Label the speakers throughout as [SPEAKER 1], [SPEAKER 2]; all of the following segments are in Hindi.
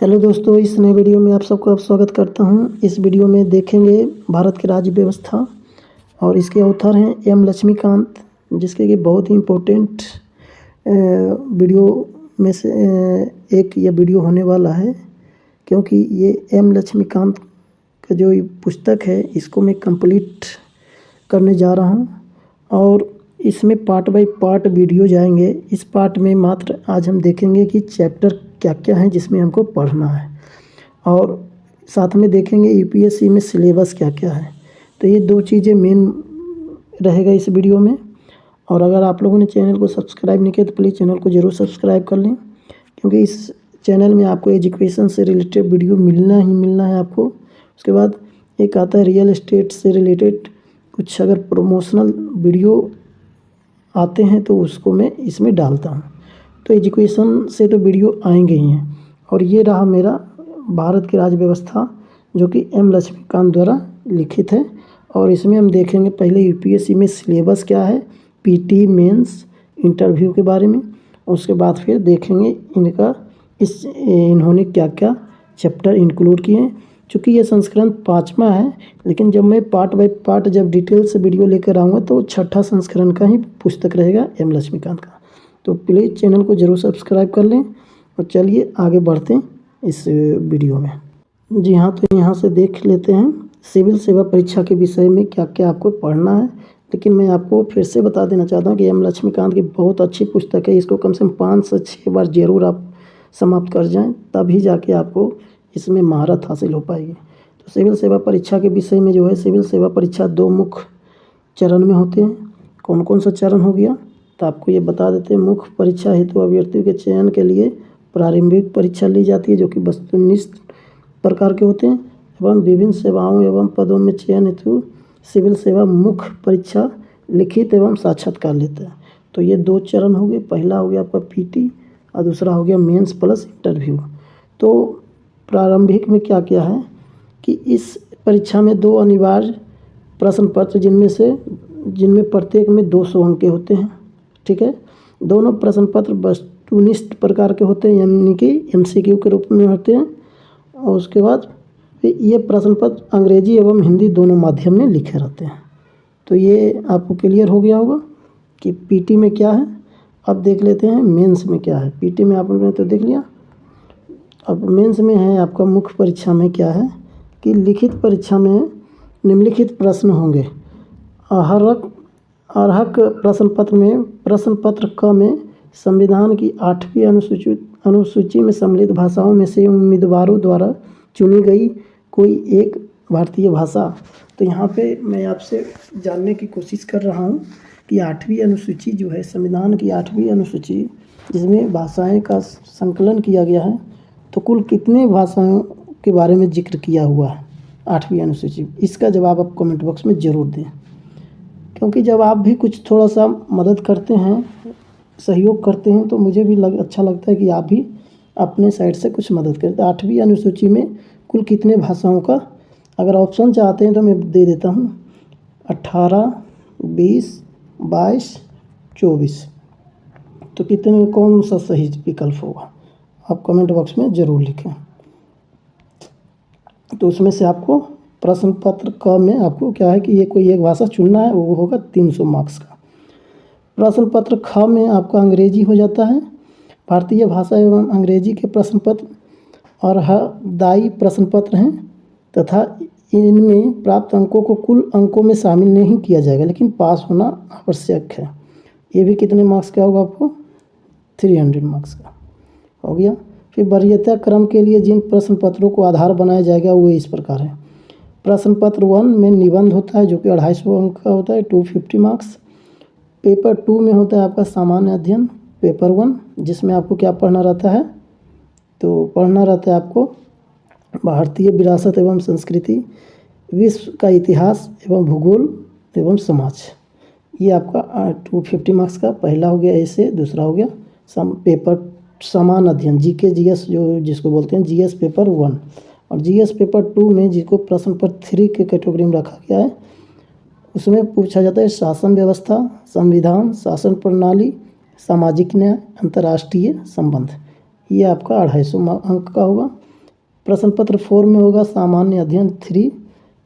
[SPEAKER 1] हेलो दोस्तों, इस नए वीडियो में आप सबका स्वागत करता हूं। इस वीडियो में देखेंगे भारत की राज्य व्यवस्था और इसके ऑथर हैं एम लक्ष्मीकांत, जिसके कि बहुत ही इम्पोर्टेंट वीडियो में से एक ये वीडियो होने वाला है, क्योंकि ये एम लक्ष्मीकांत का जो ये पुस्तक है इसको मैं कंप्लीट करने जा रहा हूं और इसमें पार्ट बाय पार्ट वीडियो जाएंगे। इस पार्ट में मात्र आज हम देखेंगे कि चैप्टर क्या क्या हैं जिसमें हमको पढ़ना है, और साथ में देखेंगे यूपीएससी में सिलेबस क्या क्या है। तो ये दो चीज़ें मेन रहेगा इस वीडियो में। और अगर आप लोगों ने चैनल को सब्सक्राइब नहीं किया तो प्लीज़ चैनल को ज़रूर सब्सक्राइब कर लें, क्योंकि इस चैनल में आपको एजुकेशन से रिलेटेड वीडियो मिलना ही मिलना है आपको। उसके बाद एक आता है रियल एस्टेट से रिलेटेड, कुछ अगर प्रमोशनल वीडियो आते हैं तो उसको मैं इसमें डालता हूँ। तो एजुकेशन से तो वीडियो आएंगे ही हैं। और ये रहा मेरा भारत की राज्य व्यवस्था, जो कि एम लक्ष्मीकांत द्वारा लिखित है। और इसमें हम देखेंगे पहले यूपीएससी में सिलेबस क्या है, पीटी, मेंस, इंटरव्यू के बारे में। उसके बाद फिर देखेंगे इन्होंने क्या क्या चैप्टर इंक्लूड किए हैं। चूँकि ये संस्करण 5वां है, लेकिन जब मैं पार्ट बाय पार्ट जब डिटेल से वीडियो लेकर आऊँगा तो 6ठा संस्करण का ही पुस्तक रहेगा एम लक्ष्मीकांत का। तो प्लीज़ चैनल को ज़रूर सब्सक्राइब कर लें और चलिए आगे बढ़ते हैं इस वीडियो में। जी हाँ, तो यहाँ से देख लेते हैं सिविल सेवा परीक्षा के विषय में क्या क्या आपको पढ़ना है। लेकिन मैं आपको फिर से बता देना चाहता हूँ कि एम लक्ष्मीकांत की बहुत अच्छी पुस्तक है। इसको कम से कम 5 से 6 बार ज़रूर आप समाप्त कर जाएं, तभी जाके आपको इसमें महारत हासिल हो पाएगी। तो सिविल सेवा परीक्षा के विषय में जो है, सिविल सेवा परीक्षा 2 मुख्य चरण में होते हैं। कौन कौन सा चरण हो गया तो आपको ये बता देते हैं। मुख्य परीक्षा हेतु अभ्यर्थियों के चयन के लिए प्रारंभिक परीक्षा ली जाती है, जो कि वस्तुनिष्ठ प्रकार के होते हैं, एवं विभिन्न सेवाओं एवं पदों में चयन हेतु सिविल सेवा मुख्य परीक्षा लिखित एवं साक्षात्कार लेता है। तो ये 2 चरण हो गए। पहला हो गया आपका पीटी और दूसरा हो गया मेंस प्लस इंटरव्यू। तो प्रारंभिक में क्या क्या है कि इस परीक्षा में 2 अनिवार्य प्रश्न पत्र, जिनमें प्रत्येक में 200 अंक के होते हैं। ठीक है, दोनों प्रश्न पत्र वस्तुनिष्ठ प्रकार के होते हैं, यानी कि एमसीक्यू के रूप में होते हैं। और उसके बाद ये प्रश्न पत्र अंग्रेजी एवं हिंदी दोनों माध्यम में लिखे रहते हैं। तो ये आपको क्लियर हो गया होगा कि पीटी में क्या है। अब देख लेते हैं मेंस में क्या है। पीटी में आपने तो देख लिया, अब मेंस में है आपका मुख्य परीक्षा में क्या है कि लिखित परीक्षा में निम्नलिखित प्रश्न होंगे। अर्हक प्रश्न पत्र में प्रश्न पत्र क में संविधान की 8वीं अनुसूची में सम्मिलित भाषाओं में से उम्मीदवारों द्वारा चुनी गई कोई एक भारतीय भाषा। तो यहाँ पे मैं आपसे जानने की कोशिश कर रहा हूँ कि 8वीं अनुसूची जो है, संविधान की 8वीं अनुसूची, जिसमें भाषाएं का संकलन किया गया है, तो कुल कितने भाषाओं के बारे में जिक्र किया हुआ है 8वीं अनुसूची। इसका जवाब आप कमेंट बॉक्स में ज़रूर दें, क्योंकि जब आप भी कुछ थोड़ा सा मदद करते हैं, सहयोग करते हैं, तो मुझे भी अच्छा लगता है कि आप भी अपने साइड से कुछ मदद करें। तो 8वीं अनुसूची में कुल कितने भाषाओं का, अगर ऑप्शन चाहते हैं तो मैं दे देता हूँ 18, 20, 22, 24। तो कितने, कौन सा सही विकल्प होगा, आप कमेंट बॉक्स में ज़रूर लिखें। तो उसमें से आपको प्रश्न पत्र क में आपको क्या है कि ये कोई एक भाषा चुनना है, वो होगा 300 मार्क्स का। प्रश्न पत्र ख में आपका अंग्रेजी हो जाता है। भारतीय भाषा एवं अंग्रेजी के प्रश्न पत्र अर्हदायी प्रश्न पत्र हैं तथा इनमें प्राप्त अंकों को कुल अंकों में शामिल नहीं किया जाएगा, लेकिन पास होना आवश्यक है। ये भी कितने मार्क्स का होगा आपको, 300 मार्क्स का हो गया। फिर वरीयता क्रम के लिए जिन प्रश्न पत्रों को आधार बनाया जाएगा वो इस प्रकार है। प्रश्न पत्र 1 में निबंध होता है, जो कि 250 अंक का होता है, 250 मार्क्स। पेपर 2 में होता है आपका सामान्य अध्ययन, पेपर 1, जिसमें आपको क्या पढ़ना रहता है, तो पढ़ना रहता है आपको भारतीय विरासत एवं संस्कृति, विश्व का इतिहास एवं भूगोल एवं समाज। ये आपका 250 मार्क्स का पहला हो गया ऐसे। दूसरा हो गया पेपर समान अध्ययन, जीके जीएस, जो जिसको बोलते हैं जीएस पेपर 1। और जीएस पेपर 2 में, जिसको प्रश्न पत्र 3 के कैटेगरी में रखा गया है, उसमें पूछा जाता है शासन व्यवस्था, संविधान, शासन प्रणाली, सामाजिक न्याय, अंतर्राष्ट्रीय संबंध। ये आपका 250 अंक का होगा। प्रश्न पत्र 4 में होगा सामान्य अध्ययन 3,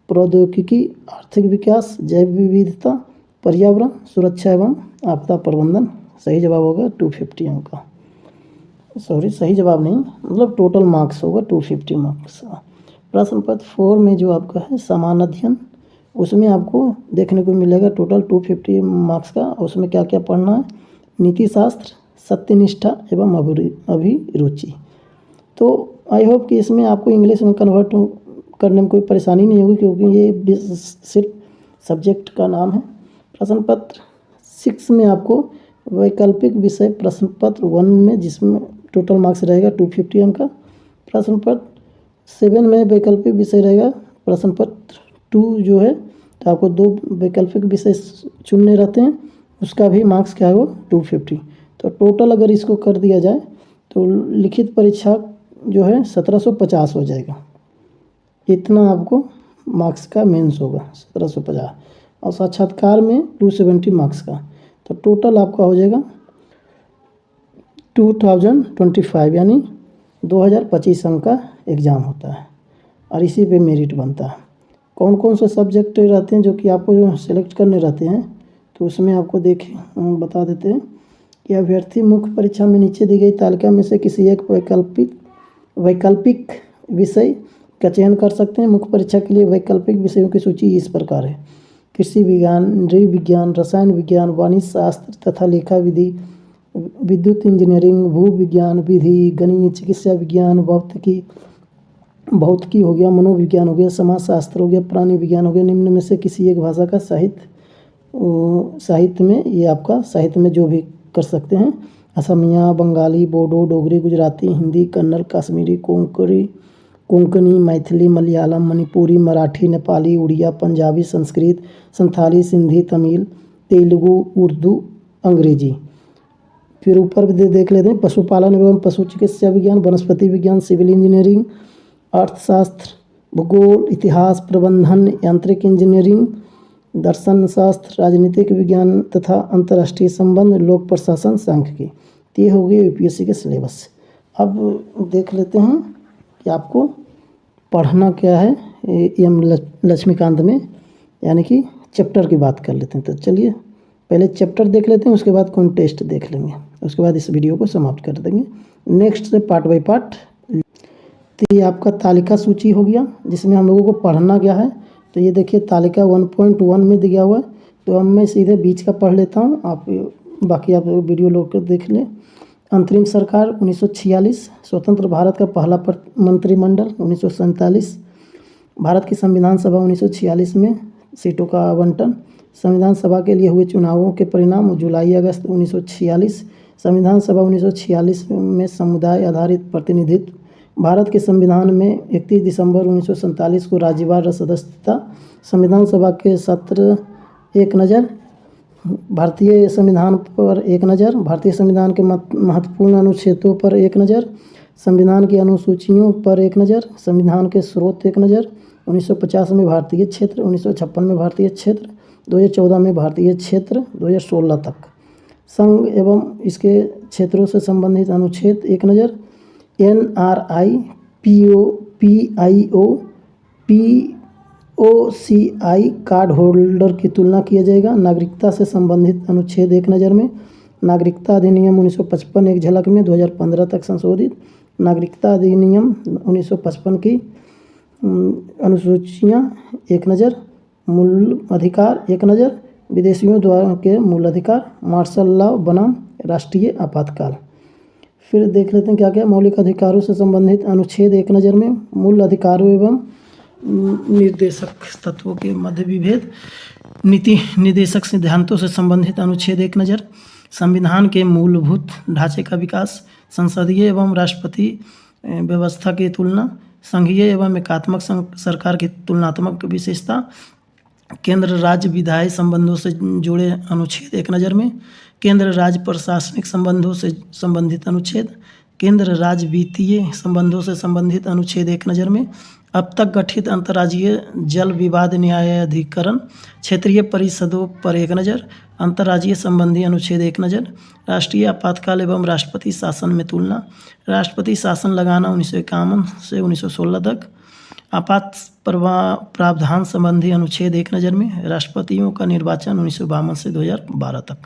[SPEAKER 1] प्रौद्योगिकी, आर्थिक विकास, जैव विविधता, पर्यावरण, सुरक्षा एवं आपदा प्रबंधन। सही जवाब होगा 250 अंक का। सॉरी, सही जवाब नहीं, मतलब टोटल मार्क्स होगा 250 मार्क्स का। प्रश्न पत्र 4 में जो आपका है सामान्य अध्ययन, उसमें आपको देखने को मिलेगा टोटल 250 मार्क्स का। उसमें क्या क्या पढ़ना है? नीति शास्त्र, सत्यनिष्ठा एवं अभिरुचि। तो आई होप कि इसमें आपको इंग्लिश में कन्वर्ट करने में कोई परेशानी नहीं होगी, क्योंकि ये सिर्फ सब्जेक्ट का नाम है। प्रश्न पत्र 6 में आपको वैकल्पिक विषय प्रश्न पत्र 1 में, जिसमें टोटल मार्क्स रहेगा 250 अंक का। प्रश्न पत्र 7 में वैकल्पिक विषय रहेगा प्रश्न पत्र 2 जो है, तो आपको 2 वैकल्पिक विषय चुनने रहते हैं, उसका भी मार्क्स क्या है वो 250। तो टोटल अगर इसको कर दिया जाए तो लिखित परीक्षा जो है 1750 हो जाएगा। इतना आपको मार्क्स का मेंस होगा 1750, और साक्षात्कार में 270 मार्क्स का। तो टोटल आपका हो जाएगा 2025, यानी 2025 अंक का एग्ज़ाम होता है, और इसी पे मेरिट बनता है। कौन कौन से सब्जेक्ट रहते हैं जो कि आपको जो सेलेक्ट करने रहते हैं, तो उसमें आपको बता देते हैं कि अभ्यर्थी मुख्य परीक्षा में नीचे दी गई तालिका में से किसी एक वैकल्पिक विषय का चयन कर सकते हैं। मुख्य परीक्षा के लिए वैकल्पिक विषयों की सूची इस प्रकार है: कृषि विज्ञान, नृ विज्ञान, रसायन विज्ञान, वाणिज्य शास्त्र तथा लेखा विधि, विद्युत इंजीनियरिंग, भू विज्ञान विधि, गणित, चिकित्सा विज्ञान, भौतिकी हो गया, मनोविज्ञान हो गया, समाजशास्त्र हो गया, प्राणी विज्ञान हो गया। निम्न में से किसी एक भाषा का साहित्य में, ये आपका साहित्य में जो भी कर सकते हैं: असमिया, बंगाली, बोडो, डोगरी, गुजराती, हिंदी, कन्नड़, कश्मीरी, कोंकणी, मैथिली, मलयालम, मणिपुरी, मराठी, नेपाली, उड़िया, पंजाबी, संस्कृत, संथाली, सिंधी, तमिल, तेलुगु, उर्दू, अंग्रेजी। फिर ऊपर भी देख लेते हैं: पशुपालन एवं पशु चिकित्सा विज्ञान, वनस्पति विज्ञान, सिविल इंजीनियरिंग, अर्थशास्त्र, भूगोल, इतिहास, प्रबंधन, यांत्रिक इंजीनियरिंग, दर्शन शास्त्र, राजनीतिक विज्ञान तथा अंतर्राष्ट्रीय संबंध, लोक प्रशासन, सांख्यिकी। ये हो गए यूपीएससी के सिलेबस। अब देख लेते हैं कि आपको पढ़ना क्या है एम लक्ष्मीकांत में, यानी कि चैप्टर की बात कर लेते हैं। तो चलिए पहले चैप्टर देख लेते हैं, उसके बाद कौन टेस्ट देख लेंगे, उसके बाद इस वीडियो को समाप्त कर देंगे। नेक्स्ट से पार्ट बाय पार्ट। तो ये आपका तालिका सूची हो गया, जिसमें हम लोगों को पढ़ना क्या है। तो ये देखिए तालिका 1.1 में दिया हुआ है, तो अब मैं सीधे बीच का पढ़ लेता हूँ, बाकी आप वीडियो लोग देख लें। अंतरिम सरकार 1946, स्वतंत्र भारत का पहला मंत्रिमंडल 1947, भारत की संविधान सभा 1946 में सीटों का आवंटन, संविधान सभा के लिए हुए चुनावों के परिणाम जुलाई अगस्त 1946, संविधान सभा 1946 में समुदाय आधारित प्रतिनिधित्व, भारत के संविधान में 31 दिसंबर 1947 को राज्यवार सदस्यता, संविधान सभा के सत्र, एक नज़र, भारतीय संविधान पर एक नज़र, भारतीय संविधान के महत्वपूर्ण अनुच्छेदों पर एक नज़र, संविधान की अनुसूचियों पर एक नज़र, संविधान के स्रोत एक नज़र, 1950 में भारतीय क्षेत्र, 1956 में भारतीय क्षेत्र, 2014 में भारतीय क्षेत्र, 2016 तक संघ एवं इसके क्षेत्रों से संबंधित अनुच्छेद एक नज़र, NRI, PIO, POCI card holder की तुलना किया जाएगा। नागरिकता से संबंधित अनुच्छेद एक नज़र में, नागरिकता अधिनियम 1955 एक झलक में 2015 तक संशोधित, नागरिकता अधिनियम 1955 की अनुसूचियाँ एक नज़र, मूल अधिकार एक नज़र, विदेशियों द्वारा के मूल अधिकार, मार्शल लॉ बनाम राष्ट्रीय आपातकाल। फिर देख लेते हैं क्या क्या मौलिक अधिकारों से संबंधित अनुच्छेद एक नज़र में, मूल अधिकारों एवं निर्देशक तत्वों के मध्य विभेद, नीति निर्देशक सिद्धांतों से संबंधित अनुच्छेद एक नज़र, संविधान के मूलभूत ढांचे का विकास, संसदीय एवं राष्ट्रपति व्यवस्था की तुलना, संघीय एवं एकात्मक सरकार की तुलनात्मक विशेषता, केंद्र राज्य विधायी संबंधों से जुड़े अनुच्छेद एक नज़र में, केंद्र राज्य प्रशासनिक संबंधों से संबंधित अनुच्छेद, केंद्र राज्य वित्तीय संबंधों से संबंधित अनुच्छेद एक नज़र में, अब तक गठित अंतर्राज्यीय जल विवाद न्यायाधिकरण, क्षेत्रीय परिषदों पर एक नज़र, अंतर्राज्यीय संबंधी अनुच्छेद एक नज़र, राष्ट्रीय आपातकाल एवं राष्ट्रपति शासन में तुलना, राष्ट्रपति शासन लगाना 1951 से 1916 तक, आपात प्रावधान संबंधी अनुच्छेद एक नज़र में, राष्ट्रपतियों का निर्वाचन 1952 से 2012 तक।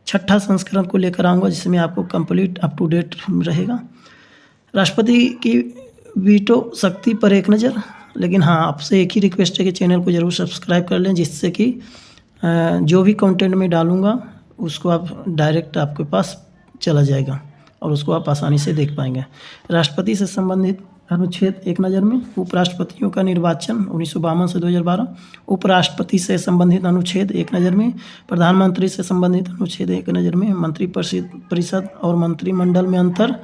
[SPEAKER 1] छठा संस्करण को लेकर आऊँगा जिसमें आपको कंप्लीट अप टू डेट रहेगा। राष्ट्रपति की वीटो शक्ति पर एक नज़र। लेकिन हाँ, आपसे एक ही रिक्वेस्ट है कि चैनल को ज़रूर सब्सक्राइब कर लें, जिससे कि जो भी कंटेंट मैं डालूँगा उसको आप डायरेक्ट आपके पास चला जाएगा और उसको आप आसानी से देख पाएंगे। राष्ट्रपति से संबंधित अनुच्छेद एक नज़र में, उपराष्ट्रपतियों का निर्वाचन 1952 से 2012, उपराष्ट्रपति से संबंधित अनुच्छेद एक नज़र में, प्रधानमंत्री से संबंधित अनुच्छेद एक नज़र में, मंत्री परिषद और मंत्रिमंडल में अंतर,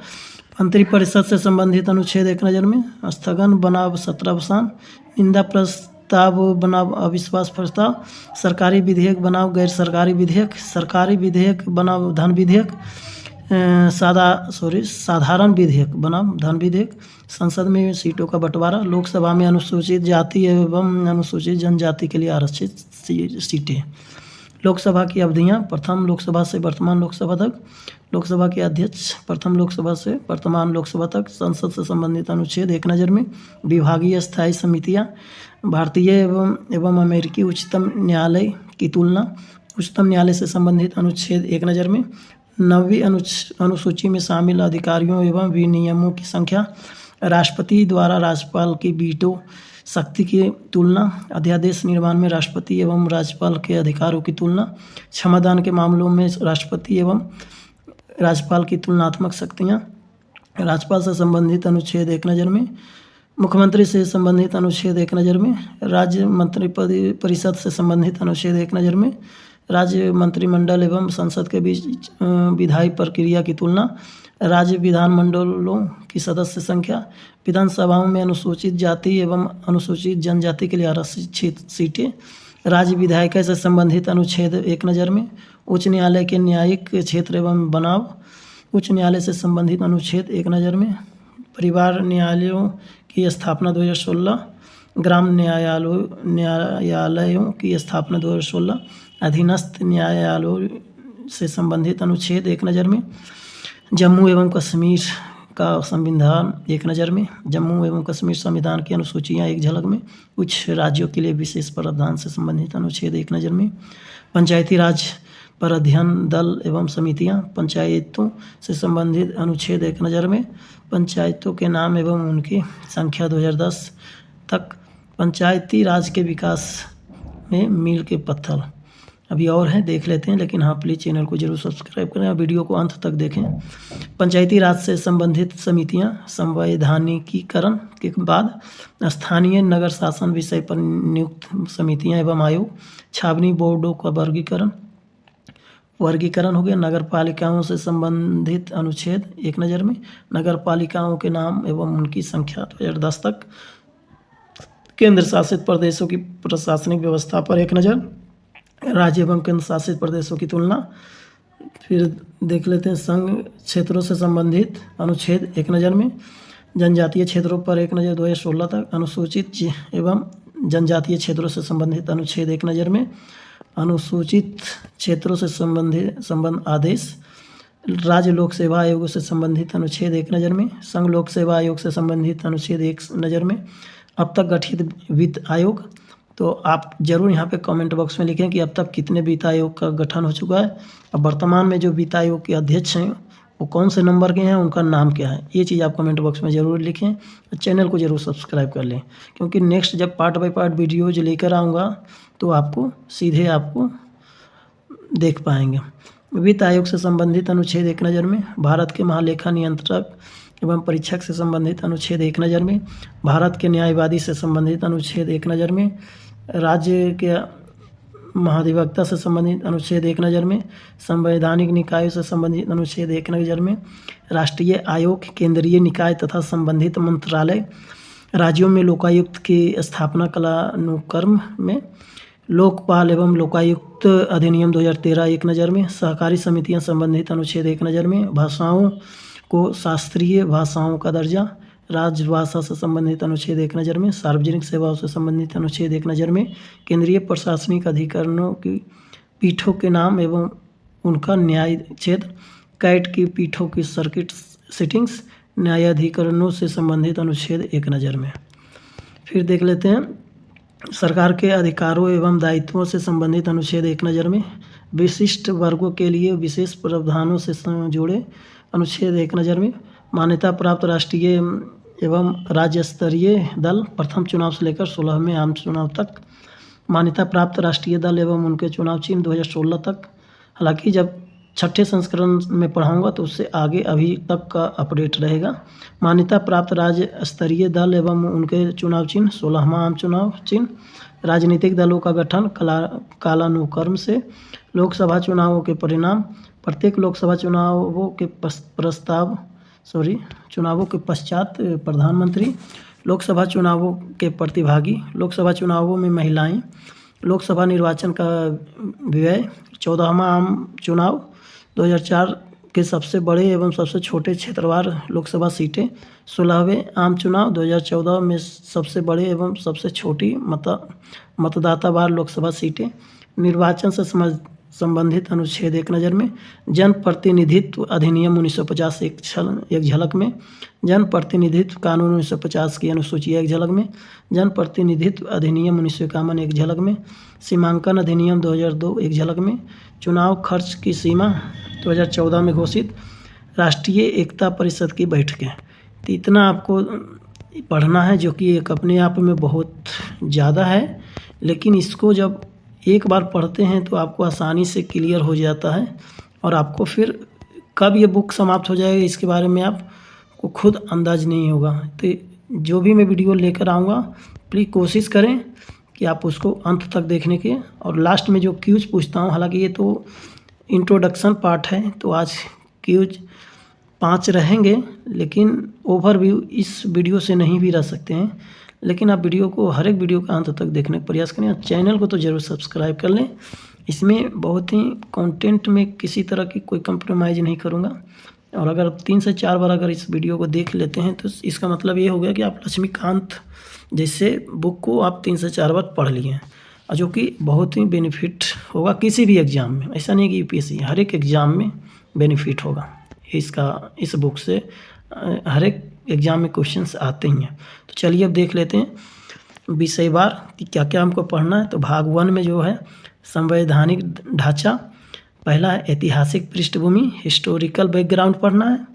[SPEAKER 1] मंत्रिपरिषद से संबंधित अनुच्छेद एक नज़र में, स्थगन बनाम सत्रावसान, निंदा प्रस्ताव बनाम अविश्वास प्रस्ताव, सरकारी विधेयक बनाम गैर सरकारी विधेयक, सरकारी विधेयक बनाम धन विधेयक, साधारण विधेयक बनाम धन विधेयक, संसद में सीटों का बंटवारा, लोकसभा में अनुसूचित जाति एवं अनुसूचित जनजाति के लिए आरक्षित सीटें, लोकसभा की अवधियाँ प्रथम लोकसभा से वर्तमान लोकसभा तक, लोकसभा के अध्यक्ष प्रथम लोकसभा से वर्तमान लोकसभा तक, संसद से संबंधित अनुच्छेद एक नज़र में, विभागीय स्थायी समितियाँ, भारतीय एवं अमेरिकी उच्चतम न्यायालय की तुलना, उच्चतम न्यायालय से संबंधित अनुच्छेद एक नज़र में, 9वीं अनुसूची में शामिल अधिकारियों एवं विनियमों की संख्या, राष्ट्रपति द्वारा राज्यपाल की वीटो शक्ति की तुलना, अध्यादेश निर्माण में राष्ट्रपति एवं राज्यपाल के अधिकारों की तुलना, क्षमादान के मामलों में राष्ट्रपति एवं राज्यपाल की तुलनात्मक शक्तियाँ, राज्यपाल से संबंधित अनुच्छेद एक नज़र में, मुख्यमंत्री से संबंधित अनुच्छेद एक नज़र में, राज्य मंत्रिपरिषद से संबंधित अनुच्छेद एक नज़र में, राज्य मंत्रिमंडल एवं संसद के बीच विधायी प्रक्रिया की तुलना, राज्य विधानमंडलों की सदस्य संख्या, विधानसभाओं में अनुसूचित जाति एवं अनुसूचित जनजाति के लिए आरक्षित सीटें, राज्य विधायिका से संबंधित अनुच्छेद एक नज़र में, उच्च न्यायालय के न्यायिक क्षेत्र एवं बनाव, उच्च न्यायालय से संबंधित अनुच्छेद एक नज़र में, परिवार न्यायालयों की स्थापना 2016, ग्राम न्यायालयों की स्थापना 2016, अधीनस्थ न्यायालयों से संबंधित अनुच्छेद एक नज़र में, जम्मू एवं कश्मीर का संविधान एक नज़र में, जम्मू एवं कश्मीर संविधान की अनुसूचियाँ एक झलक में, कुछ राज्यों के लिए विशेष प्रावधान से संबंधित अनुच्छेद एक नज़र में, पंचायती राज पर अध्ययन दल एवं समितियाँ, पंचायतों से संबंधित अनुच्छेद एक नज़र में, पंचायतों के नाम एवं उनकी संख्या 2010 तक, पंचायती राज के विकास में मील के पत्थर। अभी और हैं, देख लेते हैं, लेकिन हाँ प्लीज़ चैनल को जरूर सब्सक्राइब करें और वीडियो को अंत तक देखें। पंचायती राज से संबंधित समितियां, संवैधानिकीकरण के बाद स्थानीय नगर शासन विषय पर नियुक्त समितियां एवं आयोग, छावनी बोर्डों का वर्गीकरण हो गया, नगर पालिकाओं से संबंधित अनुच्छेद एक नज़र में, नगर पालिकाओं के नाम एवं उनकी संख्या 2010 तक, केंद्र शासित प्रदेशों की प्रशासनिक व्यवस्था पर एक नज़र, राज्य एवं केंद्र शासित प्रदेशों की तुलना। फिर देख लेते हैं संघ क्षेत्रों से संबंधित अनुच्छेद एक नज़र में, जनजातीय क्षेत्रों पर एक नज़र 2016 तक, अनुसूचित एवं जनजातीय क्षेत्रों से संबंधित अनुच्छेद एक नज़र में, अनुसूचित क्षेत्रों से संबंध आदेश, राज्य लोक सेवा आयोग से संबंधित अनुच्छेद एक नज़र में, संघ लोक सेवा आयोग से संबंधित अनुच्छेद एक नज़र में, अब तक गठित वित्त आयोग। तो आप ज़रूर यहाँ पे कमेंट बॉक्स में लिखें कि अब तक कितने वित्त आयोग का गठन हो चुका है, और वर्तमान में जो वित्त आयोग के अध्यक्ष हैं वो कौन से नंबर के हैं, उनका नाम क्या है, ये चीज़ आप कमेंट बॉक्स में ज़रूर लिखें। और चैनल को ज़रूर सब्सक्राइब कर लें, क्योंकि नेक्स्ट जब पार्ट बाय पार्ट वीडियोज लेकर आऊँगा तो आपको सीधे देख पाएंगे। वित्त आयोग से संबंधित अनुच्छेद एक नज़र में, भारत के महालेखा नियंत्रक एवं परीक्षक से संबंधित अनुच्छेद एक नज़र में, भारत के न्यायवादी से संबंधित अनुच्छेद एक नज़र में, राज्य के महाधिवक्ता से संबंधित अनुच्छेद एक नज़र में, संवैधानिक निकायों से संबंधित अनुच्छेद एक नज़र में, राष्ट्रीय आयोग, केंद्रीय निकाय तथा संबंधित मंत्रालय, राज्यों में लोकायुक्त की स्थापना कालानुक्रम में, लोकपाल एवं लोकायुक्त अधिनियम 2013 एक नज़र में, सहकारी समितियां संबंधित अनुच्छेद एक नज़र में, भाषाओं को शास्त्रीय भाषाओं का दर्जा, राजभाषा से संबंधित अनुच्छेद 1 नज़र में, सार्वजनिक सेवाओं से संबंधित अनुच्छेद 1 नज़र में, केंद्रीय प्रशासनिक अधिकारियों की पीठों के नाम एवं उनका न्याय क्षेत्र, कैट की पीठों की सर्किट सिटिंग्स, न्यायाधिकरणों से संबंधित अनुच्छेद 1 नज़र में। फिर देख लेते हैं सरकार के अधिकारों एवं दायित्वों से संबंधित अनुच्छेद 1 नज़र में, विशिष्ट वर्गों के लिए विशेष प्रावधानों से जुड़े अनुच्छेद 1 नज़र में, मान्यता प्राप्त राष्ट्रीय एवं राज्य स्तरीय दल प्रथम चुनाव से लेकर 16वें आम चुनाव तक, मान्यता प्राप्त राष्ट्रीय दल एवं उनके चुनाव चिन्ह 2016 तक। हालांकि जब छठे संस्करण में पढ़ाऊंगा तो उससे आगे अभी तक का अपडेट रहेगा। मान्यता प्राप्त राज्य स्तरीय दल एवं उनके चुनाव चिन्ह 16वां आम चुनाव चिन्ह, राजनीतिक दलों का गठन कालानुक्रम से, लोकसभा चुनावों के परिणाम, प्रत्येक लोकसभा चुनावों के पश्चात प्रधानमंत्री, लोकसभा चुनावों के प्रतिभागी, लोकसभा चुनावों में महिलाएं, लोकसभा निर्वाचन का व्यय, 14वां आम चुनाव 2004 के सबसे बड़े एवं सबसे छोटे क्षेत्रवार लोकसभा सीटें, 16वें आम चुनाव 2014 में सबसे बड़े एवं सबसे छोटी मतदाता वार लोकसभा सीटें, निर्वाचन से संबंधित अनुच्छेद 1 नज़र में, जन प्रतिनिधित्व अधिनियम 1950 एक झलक में, जन प्रतिनिधित्व कानून 1950 की अनुसूची एक झलक में, जन प्रतिनिधित्व अधिनियम 1951 एक झलक में, सीमांकन अधिनियम 2002 एक झलक में, चुनाव खर्च की सीमा 2014 में घोषित, राष्ट्रीय एकता परिषद की बैठकें। तो इतना आपको पढ़ना है, जो कि एक अपने आप में बहुत ज़्यादा है, लेकिन इसको जब एक बार पढ़ते हैं तो आपको आसानी से क्लियर हो जाता है और आपको फिर कब ये बुक समाप्त हो जाएगी इसके बारे में आपको खुद अंदाज नहीं होगा। तो जो भी मैं वीडियो लेकर आऊँगा प्लीज़ कोशिश करें कि आप उसको अंत तक देखने के, और लास्ट में जो क्यूज पूछता हूँ, हालांकि ये तो इंट्रोडक्शन पार्ट है तो आज क्यूज 5 रहेंगे, लेकिन ओवरव्यू इस वीडियो से नहीं भी रह सकते हैं, लेकिन आप वीडियो को हर एक वीडियो का अंत तक देखने का प्रयास करें और चैनल को तो ज़रूर सब्सक्राइब कर लें। इसमें बहुत ही कंटेंट में किसी तरह की कोई कंप्रोमाइज़ नहीं करूँगा, और अगर 3 से 4 बार अगर इस वीडियो को देख लेते हैं तो इसका मतलब ये हो गया कि आप लक्ष्मीकांत जैसे बुक को आप 3 से 4 बार पढ़ लिए हैं, और जो कि बहुत ही बेनिफिट होगा किसी भी एग्ज़ाम में। ऐसा नहीं कि यूपीएससी, हर एक एग्ज़ाम में बेनिफिट होगा इस बुक से। हर एक एग्ज़ाम में क्वेश्चंस आते ही हैं। तो चलिए अब देख लेते हैं विषयवार कि क्या क्या हमको पढ़ना है। तो भाग 1 में जो है संवैधानिक ढांचा, पहला है ऐतिहासिक पृष्ठभूमि, हिस्टोरिकल बैकग्राउंड पढ़ना है,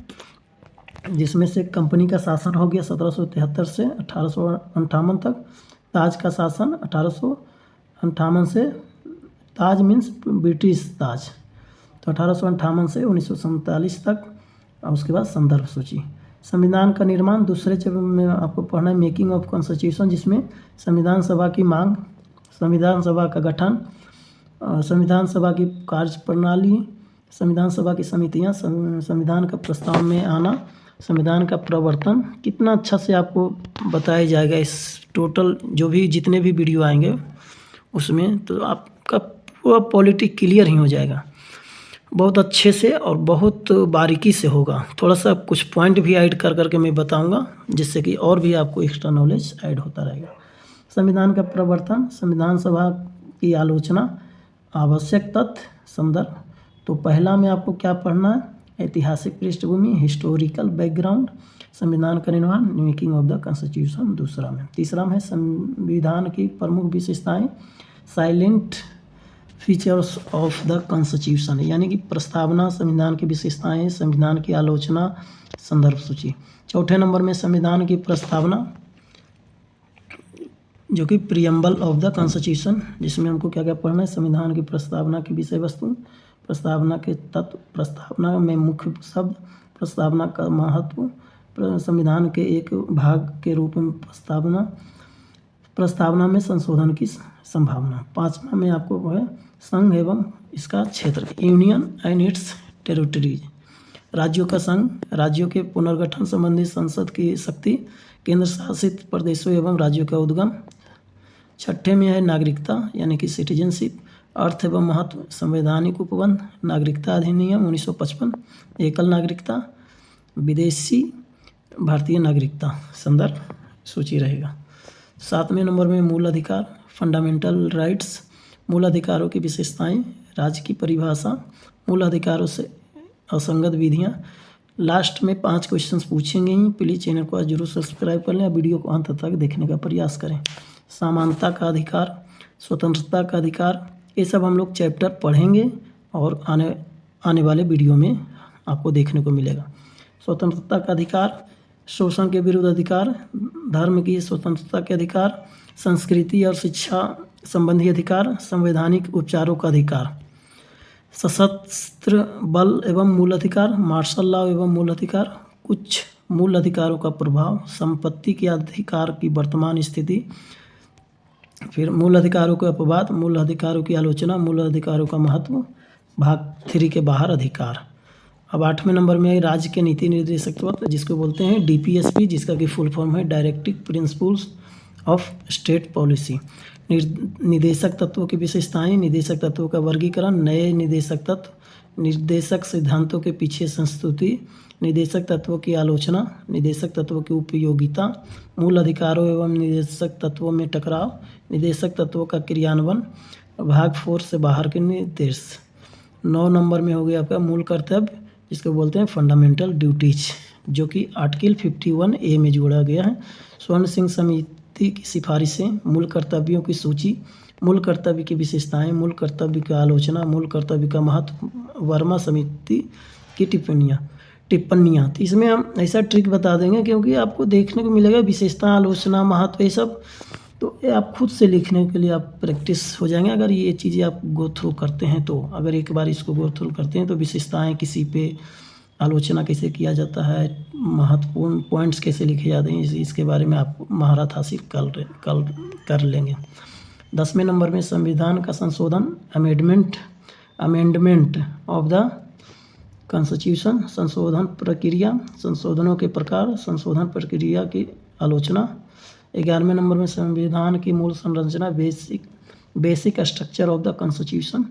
[SPEAKER 1] जिसमें से कंपनी का शासन हो गया 1773 से 1858 तक, ताज का शासन 1858 से, ताज मीन्स ब्रिटिश ताज, तो 1858 से 1947 तक, और उसके बाद संदर्भ सूची। संविधान का निर्माण दूसरे चरण में आपको पढ़ना है मेकिंग ऑफ कॉन्स्टिट्यूशन, जिसमें संविधान सभा की मांग, संविधान सभा का गठन, संविधान सभा की कार्य प्रणाली, संविधान सभा की समितियां, संविधान का प्रस्ताव में आना, संविधान का प्रवर्तन। कितना अच्छा से आपको बताया जाएगा इस टोटल जो भी जितने भी वीडियो आएंगे उसमें, तो आपका पूरा पॉलिटी क्लियर ही हो जाएगा बहुत अच्छे से और बहुत बारीकी से होगा। थोड़ा सा कुछ पॉइंट भी ऐड कर करके मैं बताऊंगा, जिससे कि और भी आपको एक्स्ट्रा नॉलेज ऐड होता रहेगा। संविधान का प्रवर्तन, संविधान सभा की आलोचना, आवश्यक तथ्य, संदर्भ। तो पहला में आपको क्या पढ़ना है, ऐतिहासिक पृष्ठभूमि, हिस्टोरिकल बैकग्राउंड, संविधान का निर्माण, मेकिंग ऑफ द कॉन्स्टिट्यूशन दूसरा में। तीसरा में है संविधान की प्रमुख विशेषताएं, salient features of the constitution, यानी कि प्रस्तावना, संविधान की विशेषताएं, संविधान की आलोचना, संदर्भ सूची। चौथे नंबर में संविधान की प्रस्तावना, जो कि प्रियम्बल ऑफ द कॉन्स्टिट्यूशन, जिसमें हमको क्या क्या पढ़ना है, संविधान की प्रस्तावना की विषय वस्तु, प्रस्तावना के तत्व, प्रस्तावना में मुख्य शब्द, प्रस्तावना का महत्व, संविधान के एक भाग के रूप में प्रस्तावना, प्रस्तावना में संशोधन की संभावना। पांचवा में आपको वो है संघ एवं इसका क्षेत्र, यूनियन एंड इट्स टेरिटरीज, राज्यों का संघ, राज्यों के पुनर्गठन संबंधी संसद की शक्ति, केंद्र शासित प्रदेशों एवं राज्यों का उद्गम। छठे में है नागरिकता यानी कि सिटीजनशिप, अर्थ एवं महत्व, संवैधानिक उपबंध, नागरिकता अधिनियम 1955, एकल नागरिकता, विदेशी भारतीय नागरिकता संदर्भ सूची रहेगा। 7वें नंबर में मूल अधिकार, फंडामेंटल राइट्स, मूल अधिकारों की विशेषताएं, राज्य की परिभाषा, मूल अधिकारों से असंगत विधियां। लास्ट में 5 क्वेश्चंस पूछेंगे ही। प्लीज़ चैनल को आज जरूर सब्सक्राइब कर लें, वीडियो को अंत तक देखने का प्रयास करें। समानता का अधिकार, स्वतंत्रता का अधिकार, ये सब हम लोग चैप्टर पढ़ेंगे और आने वाले वीडियो में आपको देखने को मिलेगा। स्वतंत्रता का अधिकार, शोषण के विरुद्ध अधिकार, धर्म की स्वतंत्रता के अधिकार, संस्कृति और शिक्षा संबंधी अधिकार, संवैधानिक उपचारों का अधिकार, सशस्त्र बल एवं मूल अधिकार, मार्शल लॉ एवं मूल अधिकार, कुछ मूल अधिकारों का प्रभाव, संपत्ति के अधिकार की वर्तमान स्थिति, फिर मूल अधिकारों के अपवाद, मूल अधिकारों की आलोचना, मूल अधिकारों का महत्व, भाग 3 के बाहर अधिकार। अब 8वें नंबर में राज्य के नीति निर्देशक तत्व, जिसको बोलते हैं DPSP, जिसका कि फुल फॉर्म है directive principles of state policy. निदेशक तत्वों की विशेषताएं, निदेशक तत्वों का वर्गीकरण, नए निदेशक तत्व, निर्देशक सिद्धांतों के पीछे संस्तुति, निदेशक तत्वों की आलोचना, निदेशक तत्वों की उपयोगिता, मूल अधिकारों एवं निदेशक तत्वों में टकराव, निदेशक तत्वों का क्रियान्वयन, भाग 4 से बाहर के निर्देश। 9 नंबर में हो गया आपका मूल कर्तव्य, जिसको बोलते हैं फंडामेंटल ड्यूटीज, जो कि आर्टिकल 51A में जोड़ा गया है। स्वर्ण सिंह समिति की सिफारिशें, मूल कर्तव्यों की सूची, मूल कर्तव्य की विशेषताएं, मूल कर्तव्य की आलोचना, मूल कर्तव्य का महत्व, वर्मा समिति की टिप्पणियाँ। तो इसमें हम ऐसा ट्रिक बता देंगे क्योंकि आपको देखने को मिलेगा विशेषता, आलोचना, महत्व, ये सब तो ये आप खुद से लिखने के लिए आप प्रैक्टिस हो जाएंगे अगर ये चीज़ें आप गो थ्रू करते हैं। तो अगर एक बार इसको गो थ्रू करते हैं तो विशेषताएं किसी पे, आलोचना कैसे किया जाता है, महत्वपूर्ण पॉइंट्स कैसे लिखे जाते हैं, इसके बारे में आप महारत हासिल कर लेंगे। 10वें नंबर में संविधान का संशोधन, अमेंडमेंट ऑफ द कॉन्स्टिट्यूशन, संशोधन प्रक्रिया, संशोधनों के प्रकार, संशोधन प्रक्रिया की आलोचना। 11वें नंबर में संविधान की मूल संरचना, basic structure of the constitution,